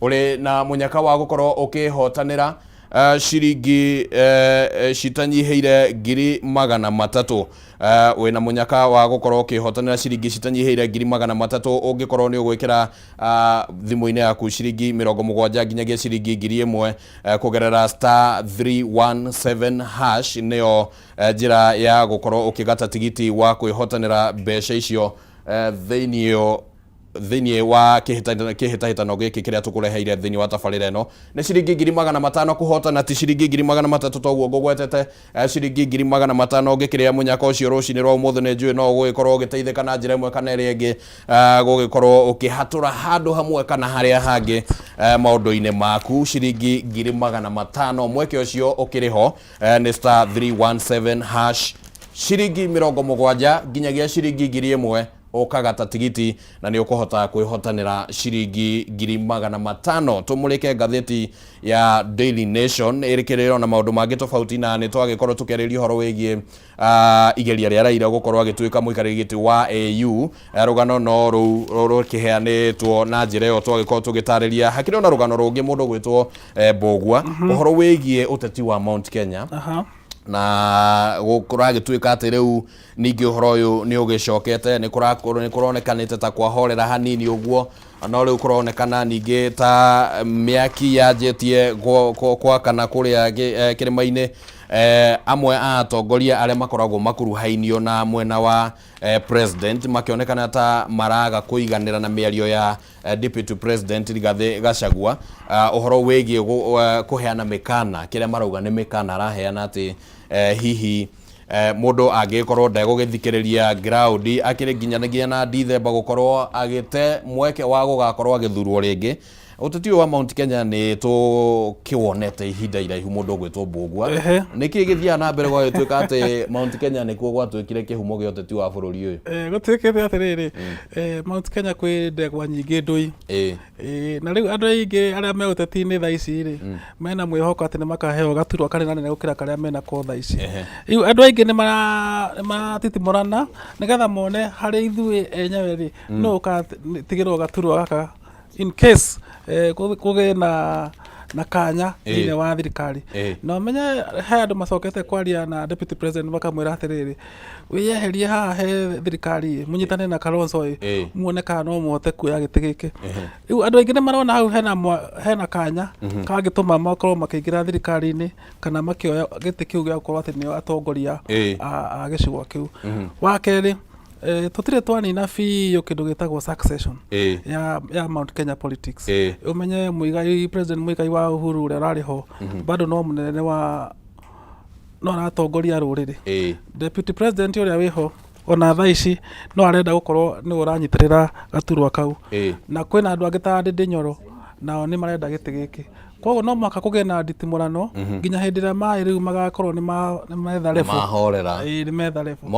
uri na munyaka wa gukorwo ukihotanira ciringi citanyiheire 300,000 wina munyaka wa gukorwo ukihotanira ciringi citanyiheire 300,000 ungikorwo ni ugwikira thimu-ini yaku ciringi 70 nginyagia ciringi 1,000 kugerera *317# niyo njira ya gukorwo ukigata tigiti wa kwihotanira mbeca icio thini wa kihitahitano giki kiria tukureheire thini wa tabarira ino ni ciringi 500,000 kuhotana ti ciringi 300,000 toguo ngugwetete ciringi 500,000 ungikiria munyaka ucio rucini rwa umuthu ni njui no gugikorwo ugiteithika na njira imwe kana iria ingi gugikorwo ukihatura handu hamwe kana haria hangi maundu-ini maku ciringi 500,000 mweke ucio ukiriho ni *317# ciringi 70 nginyagia ciringi 1,000 ukagata tigiti na ni ukuhota kwihotanira ciringi 500,000 tumulike ngatheti ya Daily Nation irikiriro na maundu mangi tofauti na ni twagikorwo tukeririo horo wigie igeria ria Raila gukorwo agituika muikariri giti wa AU rugano no ru kiheanitwo na njira yo twagikorwo tugitariria hakiri na rugano rungi mundu gwitwo Mbogua horo wigie uteti wa Mount Kenya na gukora gituika ati riu ningi uhoro uyu ni ugicokete ni kuronekanite ta kwahorera hanini uguo no riu kuronekana ningi ta miaki yajetie kwa kana kuria kirima-ini amwe a atongoria aria makoragwo makuruhainio na mwena wa president makionekana ta maraga kuiganira na miario ya deputy president Rigathi Gachagua uhoro wigie kuheana mikana kiria marauga ni mikana araheana ati hihi mundu angikorwo ndegugithikiriria ground akiri nginyanagia na December gukorwo agite mweke wa gugakorwo agithurwo ringi uteti wa Mount Kenya ni tukiwonete ihinda iraihu mundu gwitwo Mbogua niki githia na mbere gwa gituika ati Mount Kenya nikuo gwatuikire kihumo gia uteti wa bururi uyu gutuikite atiriri Mount Kenya kwi ndegwa nyingi ndui na riu andu aingi aria me uteti-ini thaa ici ri mena mwihoko ati ni makaheo gaturwa kari nene gukira karia mena ko thaa ici riu andu aingi ni maratitimurana nigetha mone hari ithui enyewe ri no ukatigirwo gaturwa gaka in case kuge na kanya ine wa thirikari no menye he andu macokete kwaria na deputy president makamwira atiriri wiyeherie haha he thirikari munyitane na Kalonzo muone kana no mote kuya giti giki riu andu aingi ni marona hau hena kanya kagituma makorwo makiingira thirikari-ini kana makioya giti kiu gia gukorwo ati nio atongoria a gicigo kiu wa keri tutire twanina biũ kindu gitagwo succession ya Mount Kenya politics umenye muigai president muigai wa Uhuru uria rariho bado no munene wa no aratongoria ruriri deputy president uria wiho ona thaa ici no arenda gukorwo ni uranyitirira gaturwa kau na kwina andu angi ta Ndindi Nyoro nao ni marenda giti giki koguo no mwaka kuge na nditimurano nginya hindi ria mai riu magakorwo ni metha level mahorera ni metha level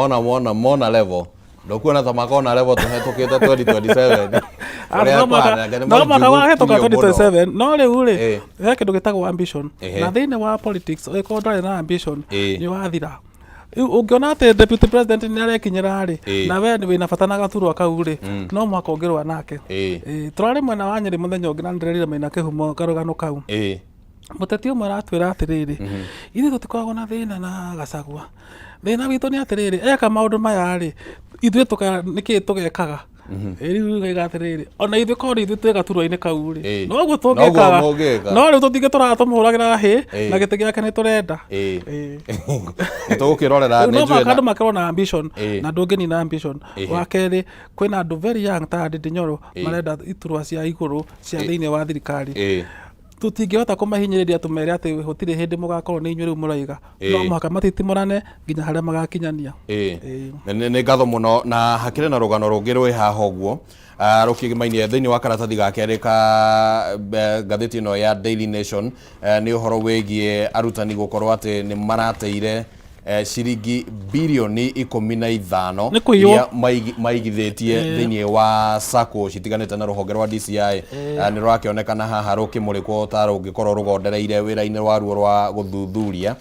mona level ndokuona ta makona level tuhetukite 2027 no mwaka wa hetoka 2027 no riu ri he kindu gitagwo ambition na thiini wa politics ugikorwo ndari na ambition ni wathira ungiona ati deputy president ni arekinyira ri na we wina bata na gaturwa kau ri no mwaka ungirwa nake turari mwena wa Nyeri muthenya ungi na ndirerire maina kihumo karugano kau muteti umwe aratwira atiriri ithe tutikoragwo na thina na Gachagua thina witu ni atiriri eka maundu maya ri ithuĩ niki tugekaga riu gaigatiriri ona ithuĩ korwo ithuĩ twĩ gaturwa-inĩ kau ri noguo tũngĩkaga no rĩu tũtingĩ tũratũmũhũragĩra hĩ na gĩtĩ gĩake nĩ tũrenda tũgũkĩrorera no mũhaka andũ makorwo na ambition na ndũngĩnina ambition wa kerĩ kwĩna andũ very young ta Ndindi Nyoro marenda iturwa cia igũrũ cia thĩinĩ wa thirikari tutingihota kumahinyiriria tumere ati hutire hindi mugakorwo ni inyuĩ muraiga no muhaka matitimurane nginya haria magakinyania ni ngatho muno na hakire na rugano rungi rwi haha uguo rukigimainie thiini wa karatathi gake ka ngatheti ino ya Daily Nation ni uhoro wigie arutani gukorwo ati ni marateire ciringi birioni 15 Nĩkũiywo. iria maigithĩtie thĩinĩ wa sacco citiganĩte na rũhonge rwa DCI nĩ rwakĩonekana haha rũkĩmũrĩkwo ta rũngĩkorwo rũgondereire wĩra-inĩ waruo rwa gũthuthuria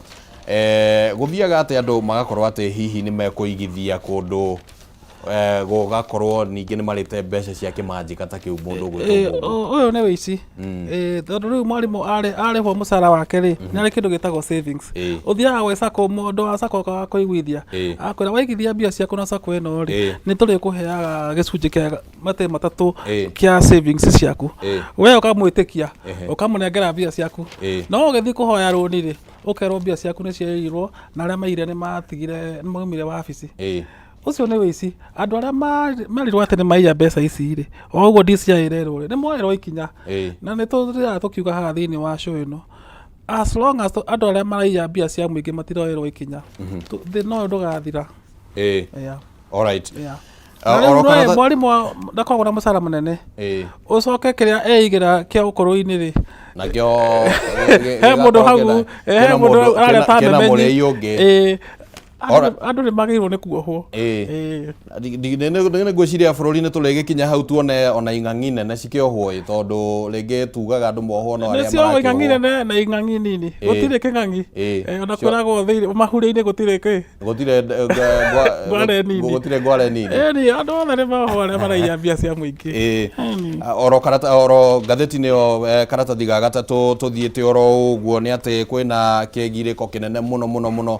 gũthiaga atĩ andũ magakorwo atĩ hihi nĩ mekũigithia kũndũ gũgakorwo ningĩ nĩ marĩte mbeca cia kĩmanjĩka ta kĩu mũndũ gwĩtwo ũyũ nĩ wĩici tondũ rĩu mwarimũ arĩhwo mũcara wake rĩ nĩ arĩ kĩndũ gĩtagwo savings ũthiaga gwĩ sacco mũndũ wa sacco akaga kũiguithia akwĩra waigithia mbia ciaku na sacco ĩno rĩ nĩ tũrĩkũheaga gĩcunjĩ kĩa matatũ kĩa savings ciaku we ũkamwĩtĩkia ũkamũnengera mbia ciaku no ũgĩthiĩ kũhoya rũni rĩ ũkerwo mbia ciaku nĩ ciaiyirwo na arĩa maire nĩ matigire nĩ maumire wabici ucio nĩ wĩici andũ arĩa merirwo atĩ nĩ maiya mbeca ici rĩ o ũguo DCI ĩrerwo rĩ nĩ moerwo ikinya na nĩ tũrĩa tũkiuga haha thĩinĩ wa show ĩno as long as andũ arĩa maraiya mbia cia mũingĩ matiroerwo ikinya no ndũgathira alright mwarimũ ndakoragwo na mũcara mũnene ũcoke kĩrĩa eigĩra kĩa ũkũrũ-inĩ rĩ nakĩo he mũndũ hau he mũndũ arĩa tamenyi andũ nĩ magĩrĩirwo nĩ kuohwo nĩ ngwĩciria bũrũri nĩ tũrĩgĩkinya hau tuone ona ing'ang'i nene cikĩohwo tondũ rĩngĩ tugaga andũ mohwo no arĩa marakĩohwo ing'ang'i nene na ing'ang'i nini gũtirĩ kĩng'ang'i ona kwĩragwo mahuri-inĩ gũtirĩ ngware nini andũ othe nĩ mohwo arĩa maraiya mbia cia mũingĩ oro ngathĩti-inĩ ĩyo karatathi ga gatatũ tũthiĩte oro ũguo nĩ atĩ kwĩna kĩgirĩko kĩnene mũno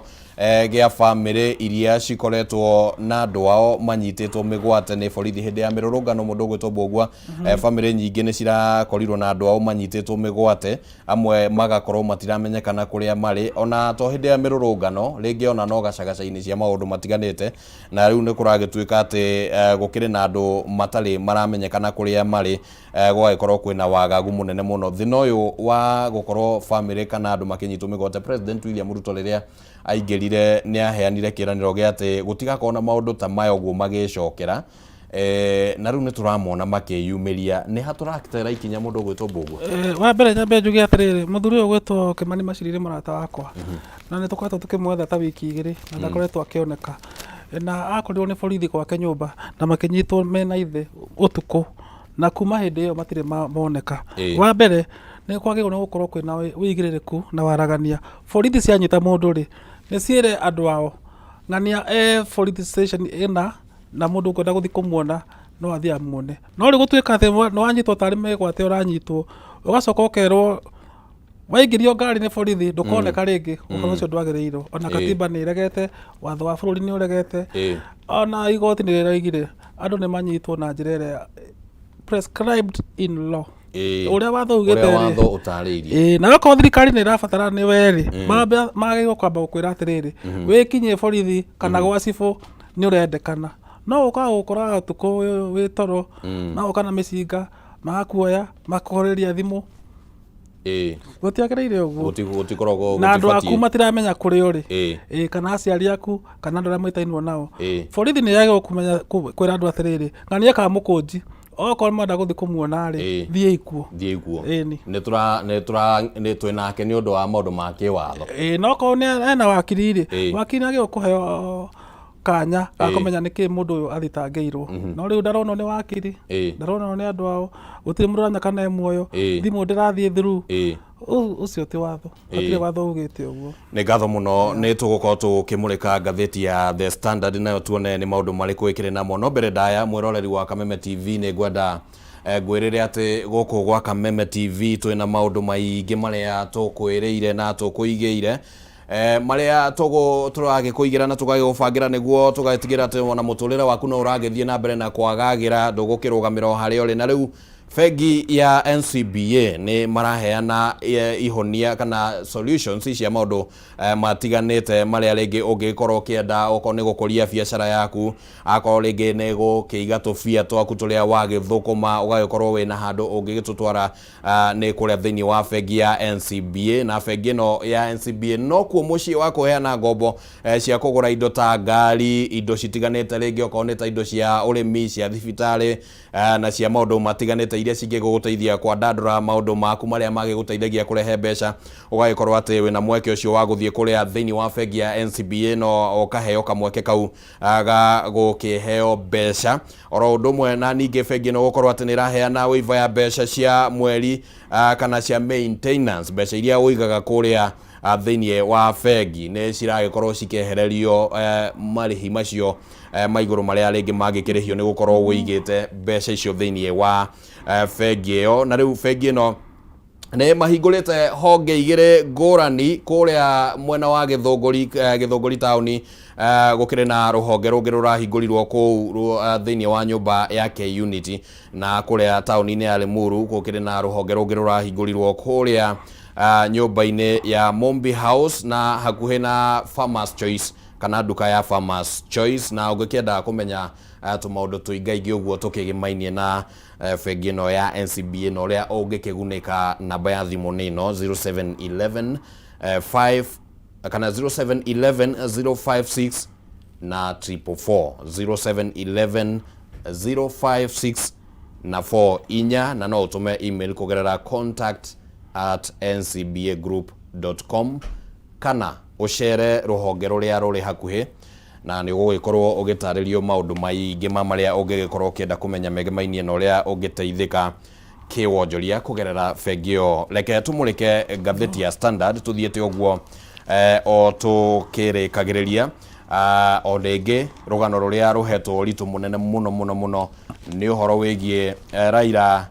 gĩa bamĩrĩ iria cikoretwo na andũ ao manyitĩtwo mĩgwate nĩ borithi hĩndĩ ya mĩrũrũngano mũndũ ũgwĩtwo Mbũgua bamĩrĩ nyingĩ nĩ cirakorirwo na andũ ao manyitĩtwo mĩgwate amwe magakorwo matiramenyekana kũrĩa marĩ ona to hĩndĩ ya mĩrũrũngano rĩngĩ ona no gacagaca-inĩ cia maũndũ matiganĩte na rĩu nĩ kũragĩtuĩka atĩ gũkĩrĩ na andũ matarĩ maramenyekana kũrĩa marĩ gũgagĩkorwo kwĩna wagagu mũnene mũno thĩna ũyũ wa gũkorwo bamĩrĩ kana andũ makĩnyitwo mĩgwate President William Ruto rĩrĩa aingĩrire nĩ aheanire kĩranĩro gĩa atĩ gũtigakorwo na maũndũ ta maya ũguo magĩcokera na rĩu nĩ tũramona makĩyumĩria nĩ ha tũrakĩtera ikinya mũndũ ũgwĩtwo Mbũgua wa mbere nyambe njuge atĩrĩrĩ mũthuri ũyũ ũgwĩtwo Kĩmani Maciriri mũrata wakwa na nĩ tũkoretwo tũkĩmwetha ta wiki igĩrĩ na ndakoretwo akĩoneka na akorirwo nĩ borithi gwake nyũmba na makĩnyitwo mena ithe ũtukũ na kuma hĩndĩ ĩyo matirĩ moneka wa mbere nĩ kwagĩrĩirwo nĩ gũkorwo kwĩna wĩigĩrĩrĩku na waragania borithi cianyita mũndũ rĩ nĩ ciĩre andũ ao ng'ania borithi station ĩna na mũndũ ũkwenda gũthiĩ kũmuona no athiĩ amuone no rĩ gũtuĩka atĩ nĩ wanyitwo tarĩ mĩgwate ũranyitwo ũgacoka ũkerwo waingĩrio ngari nĩ borithi ndũkoneka rĩngĩ ũhoro ũcio ndwagĩrĩirwo ona katiba nĩ ĩregete watho wa bũrũri nĩ ũregete ona igoti nĩ rĩraugire andũ nĩ manyitwo na njĩra ĩrĩa prescribed in law ũrĩa watho ugĩte na gako thirikari nĩ ĩrabatara nĩ werĩ magĩrĩirwo kwamba gũkwĩra atĩrĩrĩ wĩkinyie borithi kana gwa cibũ nĩ ũrendekana no ũkaga gũkora ũtukũ wĩ toro no ũka na mĩcinga magakuoya makũhũrĩria thimũ gũtiagĩrĩire ũguo na andũ aku matiramenya kũrĩ ũrĩ kana aciari aku kana andũ arĩa maitainwo nao borithi nĩ yagĩrĩirwo kũmenya kwĩra andũ atĩrĩrĩ ng'ania ka mũkũnji okorwo mwenda gũthiĩ kũmuona rĩ thiĩ ikuo nĩ twĩnake nĩ ũndũ wa maũndũ ma kĩwatho no korwo ena wakiri rĩ wakiri nagĩrĩirwo kũheo kanya akũmenya nĩkĩ mũndũ ũyũ athitangĩirwo no rĩu ndaronwo nĩ wakiri ndaronwo nĩ andũ ao gũtirĩ mũndũ ũranyakana e muoyo thimũ ndĩrathiĩ through ucio ti watho atirĩ watho ugĩte ũguo nĩ ngatho mũno nĩ tũgũkorwo tũkĩmũrĩka ngathĩti ya The Standard nayo tuone nĩ maũndũ marĩkũ ĩkĩrĩ namo no mbere ndaya mwĩroreri wa Kameme TV nĩ ngwenda ngwĩrĩre atĩ gũkũ gwa Kameme TV twĩna maũndũ maingĩ marĩa tũkwĩrĩire na tũkũigĩire marĩa tũragĩkũigĩra na tũgagĩgũbangĩra nĩguo tũgatigĩra atĩ ona mũtũrĩre waku no ũragĩthiĩ na mbere na kwagagĩra ndũgũkĩrũgamĩra harĩa ũrĩ na rĩu bengi ya NCBA nĩ maraheana ihonia kana solutions cia maũndũ matiganĩte marĩa rĩngĩ ũngĩkorwo ũkĩenda okorwo nĩ gũkũria biacara yaku akorwo rĩngĩ nĩ gũkĩiga tũbia twaku tũrĩa wagĩthũkũma ũgagĩkorwo wĩna handũ ũngĩgĩtũtwara nĩ kũrĩa thĩinĩ wa bengi ya NCBA na bengi ĩno ya NCBA no kuo mũciĩ wa kũheana ngombo cia kũgũra indo ta ngari indo citiganĩte rĩngĩ okorwo nĩ ta indo cia ũrĩmi cia thibitarĩ na cia maũndũ matiganĩte iria cingĩgũteithia kwandandũra maũndũ maku marĩa magĩgũteithagia kũrehe mbeca, ũgagĩkorwo atĩ wĩna mweke ũcio wa gũthiĩ kũrĩa thĩinĩ wa bengi ya NCBA no ũkaheo kamweke kau ga gũkĩheo mbeca. Oro ũndũ ũmwe na ningĩ bengi no gũkorwo atĩ nĩ ĩraheana waiver ya mbeca cia mweri kana cia maintenance, mbeca iria ũigaga kũrĩa thĩinĩ wa bengi nĩ ciragĩkorwo cikĩehererio marĩhi macio maigũrũ marĩa rĩngĩ mangĩkĩrĩhio nĩ gũkorwo wĩigĩte mbeca icio thĩinĩ wa bengi ĩyo. Na rĩu bengi ĩno nĩ mahingũrĩte honge igĩrĩ ngũrani kũrĩa mwena wa Gĩthũngũri taũni, gũkĩrĩ na rũhonge rũngĩ rũrahingũrirwo kũu thĩinĩ wa nyũmba ya K-Unity, na kũrĩa taũni-inĩ ya Limuru gũkĩrĩ na rũhonge rũngĩ rũrahingũrirwo kũrĩa nyũmba-inĩ ya Mombi House na hakuhĩ na Farmers Choice kana nduka ya Farmers Choice. Na ũngĩkĩenda kũmenya tũmaũndũ tũingaingĩ ũguo tũkĩgĩmainie na bengi ĩno ya NCBA na ũrĩa ũngĩkĩgunĩka, namba ya thimũ nĩ ĩno 0711 na 444 0711 na 4 na no ũtũme email kũgerera contact@ncbagroup.com kana ũcere rũhonge rũrĩa rũrĩ hakuhĩ, na nĩ ũgũgĩkorwo ũgĩtarĩrio maũndũ maingĩ marĩa ũngĩgĩkorwo ũkĩenda kũmenya megemainie na ũrĩa ũngĩteithĩka kĩwonjoria kũgerera bengi ĩyo. Reke tũmũrĩke ngathĩti ya Standard tũthiĩte ũguo o tũkĩrĩkagĩrĩria. O rĩngĩ rũgano rũrĩa rũhetwo ũritũ mũnene mũno nĩ ũhoro wĩgiĩ Raila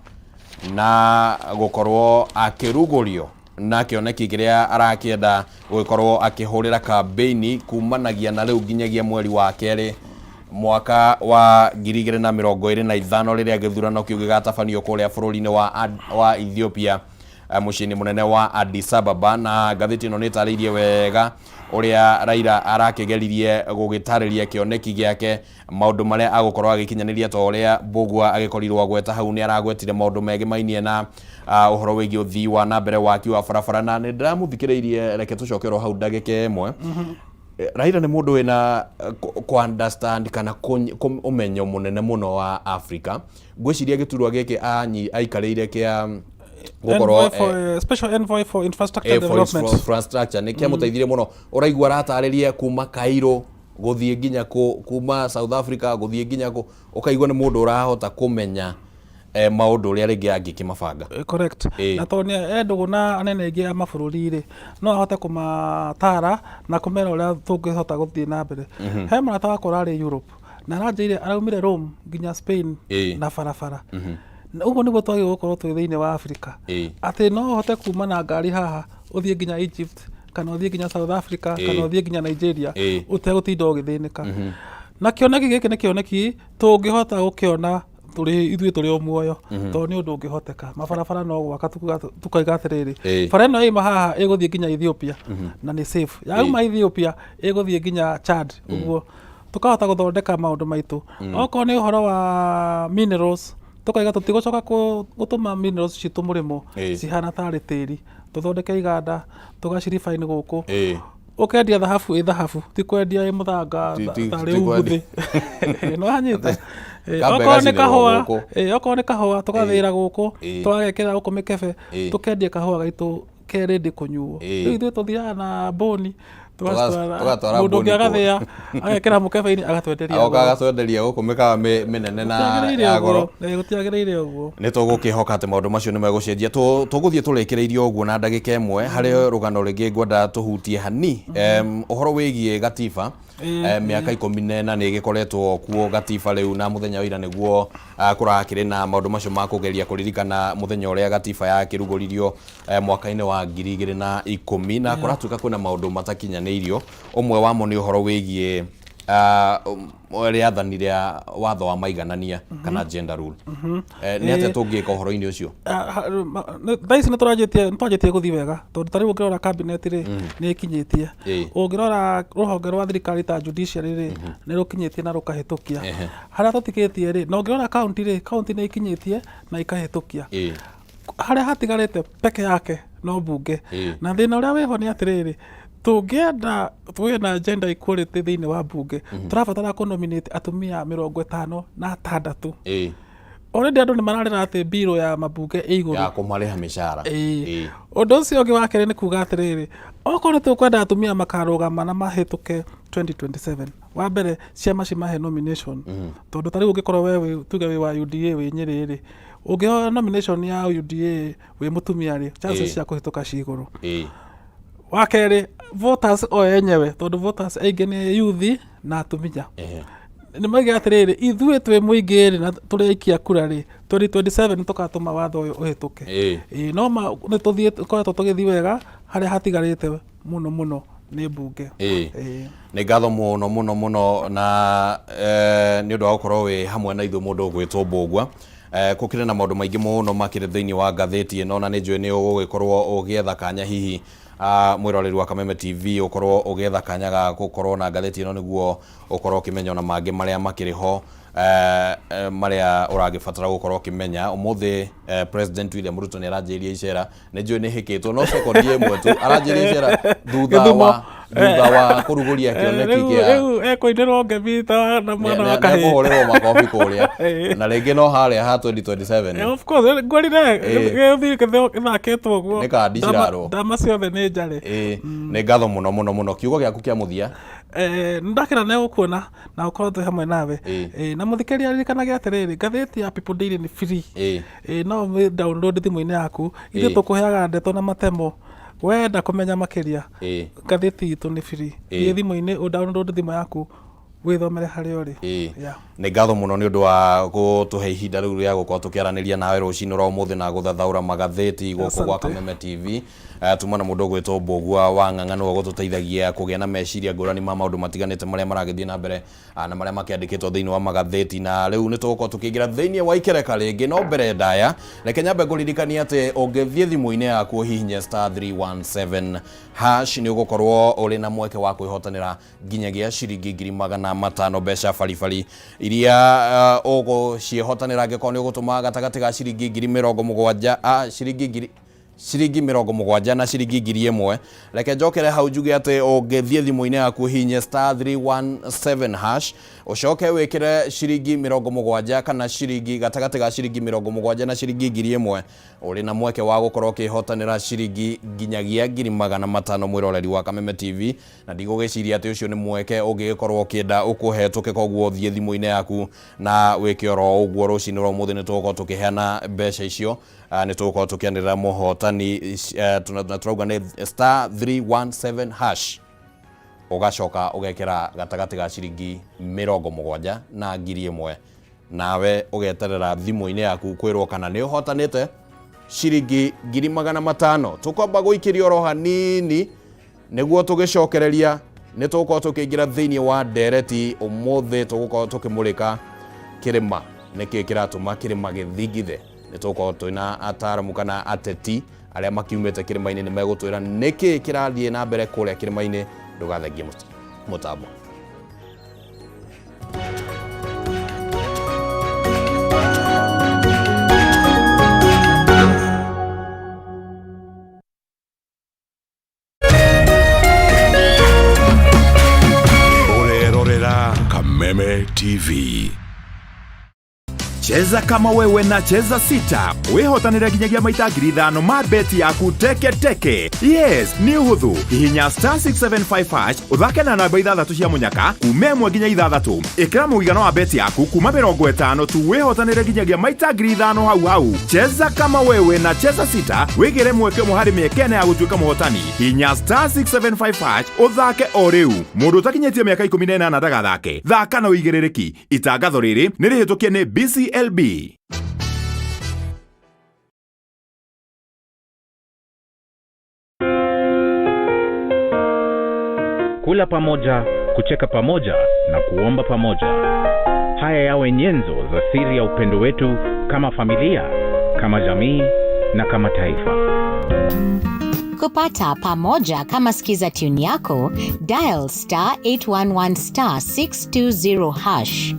na gũkorwo akĩrugũrio na kĩoneki kĩrĩa arakĩenda gũgĩkorwo akĩhũrĩra kambeini kumanagia na rĩu nginyagia mweri wa kerĩ mwaka wa 2025 rĩrĩa gĩthurano kĩu gĩgatabanio kũrĩa bũrũri-inĩ wa Ethiopia mũciĩ-inĩ mũnene wa Addis Ababa. Na ngathĩti ĩno nĩ ĩtarĩirie wega ũrĩa Raila arakĩgeririe gũgĩtarĩria kĩoneki gĩake, maũndũ marĩa agũkorwo agĩkinyanĩria ta ũrĩa Mbũgua agĩkorirwo agweta hau. Nĩ aragwetire maũndũ megemainie na ũhoro wĩgiĩ ũthii wa na mbere waki wa barabara, na nĩ ndĩramũthikĩrĩirie. Reke tũcokerwo hau ndagĩka ĩmwe. Raila nĩ mũndũ wĩna understand kana ũmenyo mũnene mũno wa Africa. Ngwĩciria gĩturwa gĩkĩ aikarĩire kĩa Special Envoy for Infrastructure Development. Infrastructure nĩ kĩamũteithirie mũno. Ũraigua aratarĩria kuma Cairo gũthiĩ nginya kuma South Africa gũthiĩ nginya ũkaigua nĩ mũndũ ũrahota kũmenya maũndũ ũrĩa rĩngĩ angĩkĩmabanga. Correct. Na tondũ endũgũ na anene aingĩ a mabũrũri-rĩ no ahote kũmatara na kũmera ũrĩa tũngĩhota gũthiĩ na mbere. He mũrata wakwa ũrarĩ Europe na aranjĩrire araumire Rome nginya Spain na barabara. Ũguo nĩguo twagĩrĩirwo gũkorwo twĩ thĩinĩ wa Africa, atĩ no ũhote kuma na ngari haha ũthiĩ nginya Egypt kana ũthiĩ nginya South Africa kana ũthiĩ nginya Nigeria ũtegũtinda ũgĩthĩnĩka. Na kĩoneki gĩkĩ nĩ kĩoneki tũngĩhota gũkĩona ithuĩ tũrĩ o muoyo, tondũ nĩ ũndũ ũngĩhoteka. Mabarabara no gwaka tukaiga atĩrĩrĩ, bara ĩno ĩma haha ĩgũthiĩ nginya Ethiopia na nĩ safe, yauma Ethiopia ĩgũthiĩ nginya Chad, ũguo tũkahota gũthondeka maũndũ maitũ. Okorwo nĩ ũhoro wa minerals tukaiga tutigũcoka gũtũma minerals citũ mũrĩmo cihana tarĩ tĩri, tũthondeke iganda tũgacirifine gũkũ, ũkendia thahabu ĩ thahabu, ti kwendia ĩ mũthanga tarĩ uguthĩ. No hanyita okorwo nĩ kahũa tũgathĩĩra gũkũ tũgagekĩra gũkũ mĩkebe tũkendia kahũa gaitũ kerĩndĩ kũnyuo. Rĩu ithuĩ tũthiaga na mbũni mũndũ ũngĩ agathĩa agekĩra mũkebe-inĩ agatwenderia gũkũ mĩkawa mĩnene na ya goro. Gũtiagĩrĩire ũguo. Nĩ tũgũkĩhoka atĩ maũndũ macio nĩ megũcenjia. Tũgũthiĩ tũrĩkĩrĩirie ũguo na ndagĩka ĩmwe harĩ rũgano rĩngĩ ngwenda tũhutie hani ũhoro wĩgiĩ gatiba. Mĩaka 14 nĩ ĩgĩkoretwo kuo gatiba rĩu, na mũthenya wa ira nĩguo kũrakĩrĩ na maũndũ macio ma kũgeria kũririkana mũthenya ũrĩa gatiba yakĩrugũririo mwaka-inĩ wa 2010, na kũratuĩka kwĩna maũndũ matakinyanĩirio. Ũmwe wamo nĩ ũhoro wĩgiĩ rĩathani rĩa watho wa maiganania kana gender rule. Nĩ atĩa tũngĩka ũhoro-inĩ ũcio? Thaa ici nĩ twanjĩtie gũthiĩ wega, tondũ tarĩu ũngĩrora cabinet-rĩ nĩ ĩkinyĩtie, ũngĩrora rũhonge rwa thirikari ta judiciary-rĩ nĩ rũkinyĩtie na rũkahĩtũkia. Harĩa tũtikĩtie-rĩ, na ũngĩrora county-rĩ, county nĩ ikinyĩtie na ikahĩtũkia. Harĩa hatigarĩte peke yake no mbunge, na thĩna ũrĩa wĩho nĩ atĩrĩrĩ, tũngĩenda tũgĩe na gender equality thĩinĩ wa mbunge tũrabatara kũnominate atumia 56 already andũ nĩ mararĩra atĩ mbirũ ya mambunge igũrũ ya kũmarĩha mĩcara. Ũndũ ũcio ũngĩ wa kerĩ nĩ kuga atĩrĩrĩ, okorwo nĩ tũkwenda atumia makarũgama na mahĩtũke 2027, wa mbere ciama cimahe nomination, tondũ tarĩu ũngĩkorwo wewe tuge wĩ wa UDA wĩ Nyĩrĩ-rĩ, ũngĩhoya nomination ya UDA wĩ mũtumia-rĩ, chances cia kũhĩtũka ci igũrũ. Wa kerĩ, voters o enyewe, tondũ voters aingĩ nĩ youth na atumia, nĩ moiga atĩrĩrĩ, ithuĩ twĩ mũingĩ-rĩ na tũrĩ aikia kura-rĩ, 2027 tũgatũma watho ũyũ ũhĩtũke. No nĩ tũthiĩ tũkoretwo tũgĩthiĩ wega harĩa hatigarĩte mũno nĩ mbunge. Nĩ ngatho mũno na nĩ ũndũ wa gũkorwo wĩ hamwe na ithuĩ mũndũ ũgwĩtwo Mbũgua. Gũkĩrĩ na maũndũ maingĩ mũno makĩrĩ thĩinĩ wa ngathĩti ĩno, na nĩ njũĩ nĩ ũgũgĩkorwo ũgĩetha kanya hihi mwĩroreri wa Kameme TV ũkorwo ũgĩetha kanya ga gũkorwo na ngathĩti ĩno nĩguo ũkorwo ũkĩmenya ona mangĩ marĩa makĩrĩ ho marĩa ũragĩbatara gũkorwo ũkĩmenya. Ũmũthĩ President William Ruto nĩ aranjĩrĩria icera, nĩ njũĩ nĩ hĩkĩtwo no sekondi ĩmwe tu aranjĩrĩria icera thutha wa kũrugũria kĩoneki kĩa rĩu ekũinĩrwo ngemi na mwana wa kahĩĩ, nĩekũhũrĩrwo makobi kũrĩa na rĩngĩ no harĩa ha 2027. Of course ngorire gĩthakĩtwo ũguo, nĩ kandi cirarwo, ndama ciothe nĩ njare. Nĩ ngatho mũno kiugo gĩaku kĩa mũthia. Ndakĩra nĩ gũkuona na ũkorwo twĩ hamwe nawe. Na mũthikĩria ririkanaga atĩrĩrĩ, ngathĩti ya People Daily nĩ free. No download thimũ-inĩ yaku, ithuĩ tũkũheaga ndeto na matemo. Wenda kũmenya makĩria, ngathĩti itũ nĩ free. Thiĩ thimũ-inĩ ũdownload thimũ yaku wĩthomere harĩa ũrĩ. Nĩ ngatho mũno nĩ ũndũ wa gũtũhe ihinda rĩu rĩa gũkorwo tũkĩaranĩria nawe rũcinĩ rwa ũmũthĩ na gũthathaũra magathĩti gũkũ gwa Kameme TV. Tuma na mũndũ ũgwĩtwo Mbũgua wa Ng'ang'a nĩwe gũtũteithagia kũgĩa na meciria ngũrani ma maũndũ matiganĩte marĩa maragĩthiĩ na mbere na marĩa makĩandĩkĩtwo thĩinĩ wa magathĩti. Na rĩu nĩ tũgũkorwo tũkĩingĩra thĩinĩ wa ikereka rĩngĩ, no mbere ndaya reke nyambe ngũririkania atĩ ũngĩthiĩ thimũ-inĩ yaku hihinya *317# nĩ ũgũkorwo ũrĩ na mweke wa kwĩhotanĩra nginyagia ciringi 500 mbeca baribari iria ũgũciĩhotanĩra angĩkorwo nĩ ũgũtũma gatagatĩ ga ciringi 70,000 ciringi 70,000 na ciringi 1,000. Reke njokere hau njuge atĩ ũngĩthiĩ thimũ-inĩ yaku hihinye *317# ũcoke wĩkĩre ciringi 70,000 kana ciringi gatagatĩ ga ciringi 70,000 na ciringi 1,000, ũrĩ na mweke wa gũkorwo ũkĩhotanĩra ciringi nginyagia 500 mwĩroreri wa Kameme TV. Na ndigũgĩciria atĩ ũcio nĩ mweke ũngĩgĩkorwo ũkĩenda ũkũhetũke, koguo thiĩ thimũ-inĩ yaku na wĩke oro ũguo. Rũcinĩ rwa ũmũthĩ nĩ tũgũkorwo tũkĩheana mbeca icio, nĩ tũgũkorwo tũkĩanĩrĩra mũhotani, turauga nĩ *317# ũgacoka ũgekĩra gatagatĩ ga ciringi 70,000 na 1,000, nawe ũgeterera thimũ-inĩ yaku kwĩrwo kana nĩ ũhotanĩte ciringi 500,000. Tũkwamba gũikĩria oro hanini nĩguo tũgĩcokereria. Nĩ tũgũkorwo tũkĩingĩra thĩinĩ wa ndereti ũmũthĩ, tũgũkorwo tũkĩmũrĩka kĩrĩma nĩkĩ kĩratũma kĩrĩma gĩthingithe. Nĩ tũgũkorwo twĩna ataramu kana ateti arĩa makiumĩte kĩrĩma-inĩ nĩ megũtwĩra nĩkĩ kĩrathiĩ na mbere kũrĩa kĩrĩma-inĩ. Ndũgathengie mũtambo. Urerorera Kameme TV. Cheza kama wewe na cheza sita, wihotanire nginyagia maita 5,000 ma beti yaku teke. Yes, ni uhuthu. Hihinya *675# uthake na namba 6 cia munyaka kuma 1 nginya 6. Ikira mũigana wa beti yaku kuma 50 tu wihotanire nginyagia maita 5,000 hau. Cheza kama wewe na cheza sita, wigire mweke muhari miekene ya gutuika muhotani. Hihinya *675# uthake o riu. Mundu utakinyetie miaka 18 ndagathake. Thaka na uigĩrĩrĩki. Itangatho rĩrĩ nĩ rĩhĩtũkie nĩ BCLB. Kula pamoja, kucheka pamoja na kuomba pamoja. Haya yawe nyenzo za siri ya upendo wetu kama familia, kama jamii na kama taifa. Kupata pamoja kama skiza tune yako, dial *811 *620#.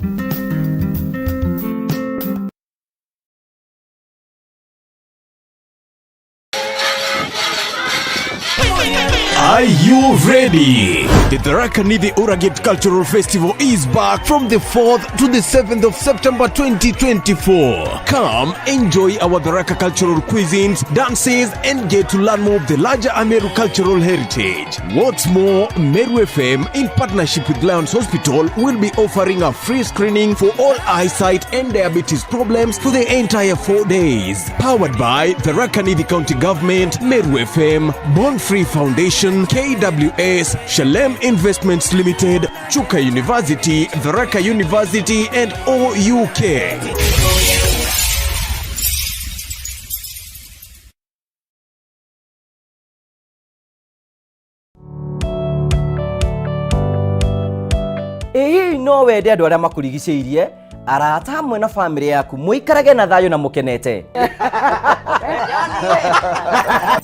Are you ready? The Tharaka Nithi Uragit Cultural Festival is back from the 4th to the 7th of September 2024. Come enjoy our Tharaka cultural cuisines, dances, and get to learn more of the larger Ameru cultural heritage. What's more, Meru FM, in partnership with Lions Hospital, will be offering a free screening for all eyesight and diabetes problems for the entire 4 days. Powered by Tharaka Nithi County Government, Meru FM, Born Free Foundation, KWS, Shalem Investments Limited, Chuka University, Tharaka University, and OUK. Ĩĩ no wende andũ arĩa makũrigicĩirie, arata hamwe na bamĩrĩ yaku mũikarage na thayũ na mũkenete.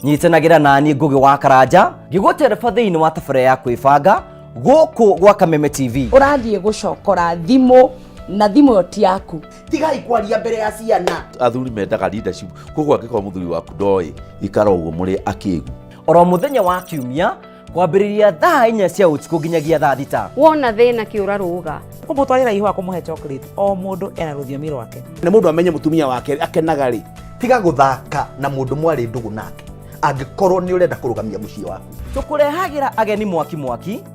Nyitanagĩra naniĩ Ngugi wa Karanja, ngĩgũtereba thĩinĩ wa tabarĩra ya kwĩbanga gũkũ gwa Kameme TV. Ũrathiĩ gũcokora thimũ na thimũ ĩyo ti yaku. Tigai kwaria mbere ya ciana. Athuri mendaga leadership. Koguo angĩkorwo mũthuri waku ndoĩ, ikara ũguo mũrĩ akĩĩgu. Oro mũthenya wa Kiumia kwambĩrĩria thaa 4 cia ũtukũ nginyagia thaa 6. Wona thĩna kĩũra rũga. Kũmũtwarĩra ihũa kũmũhe chocolate. O mũndũ ena rũthiomi rwake. Nĩ mũndũ amenye mũtumia wake akenaga rĩ. Tiga gũthaka na mũndũ mwarĩ ndũgũ nake. Angĩkorwo nĩ ũrenda kũrũgamia mũciĩ waku. Tũkũrehagĩra ageni mwaki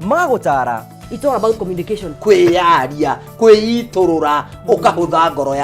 magũtara. It's all about communication. Kwĩyaria, kwĩitũrũra, ũkahũtha ngoro ya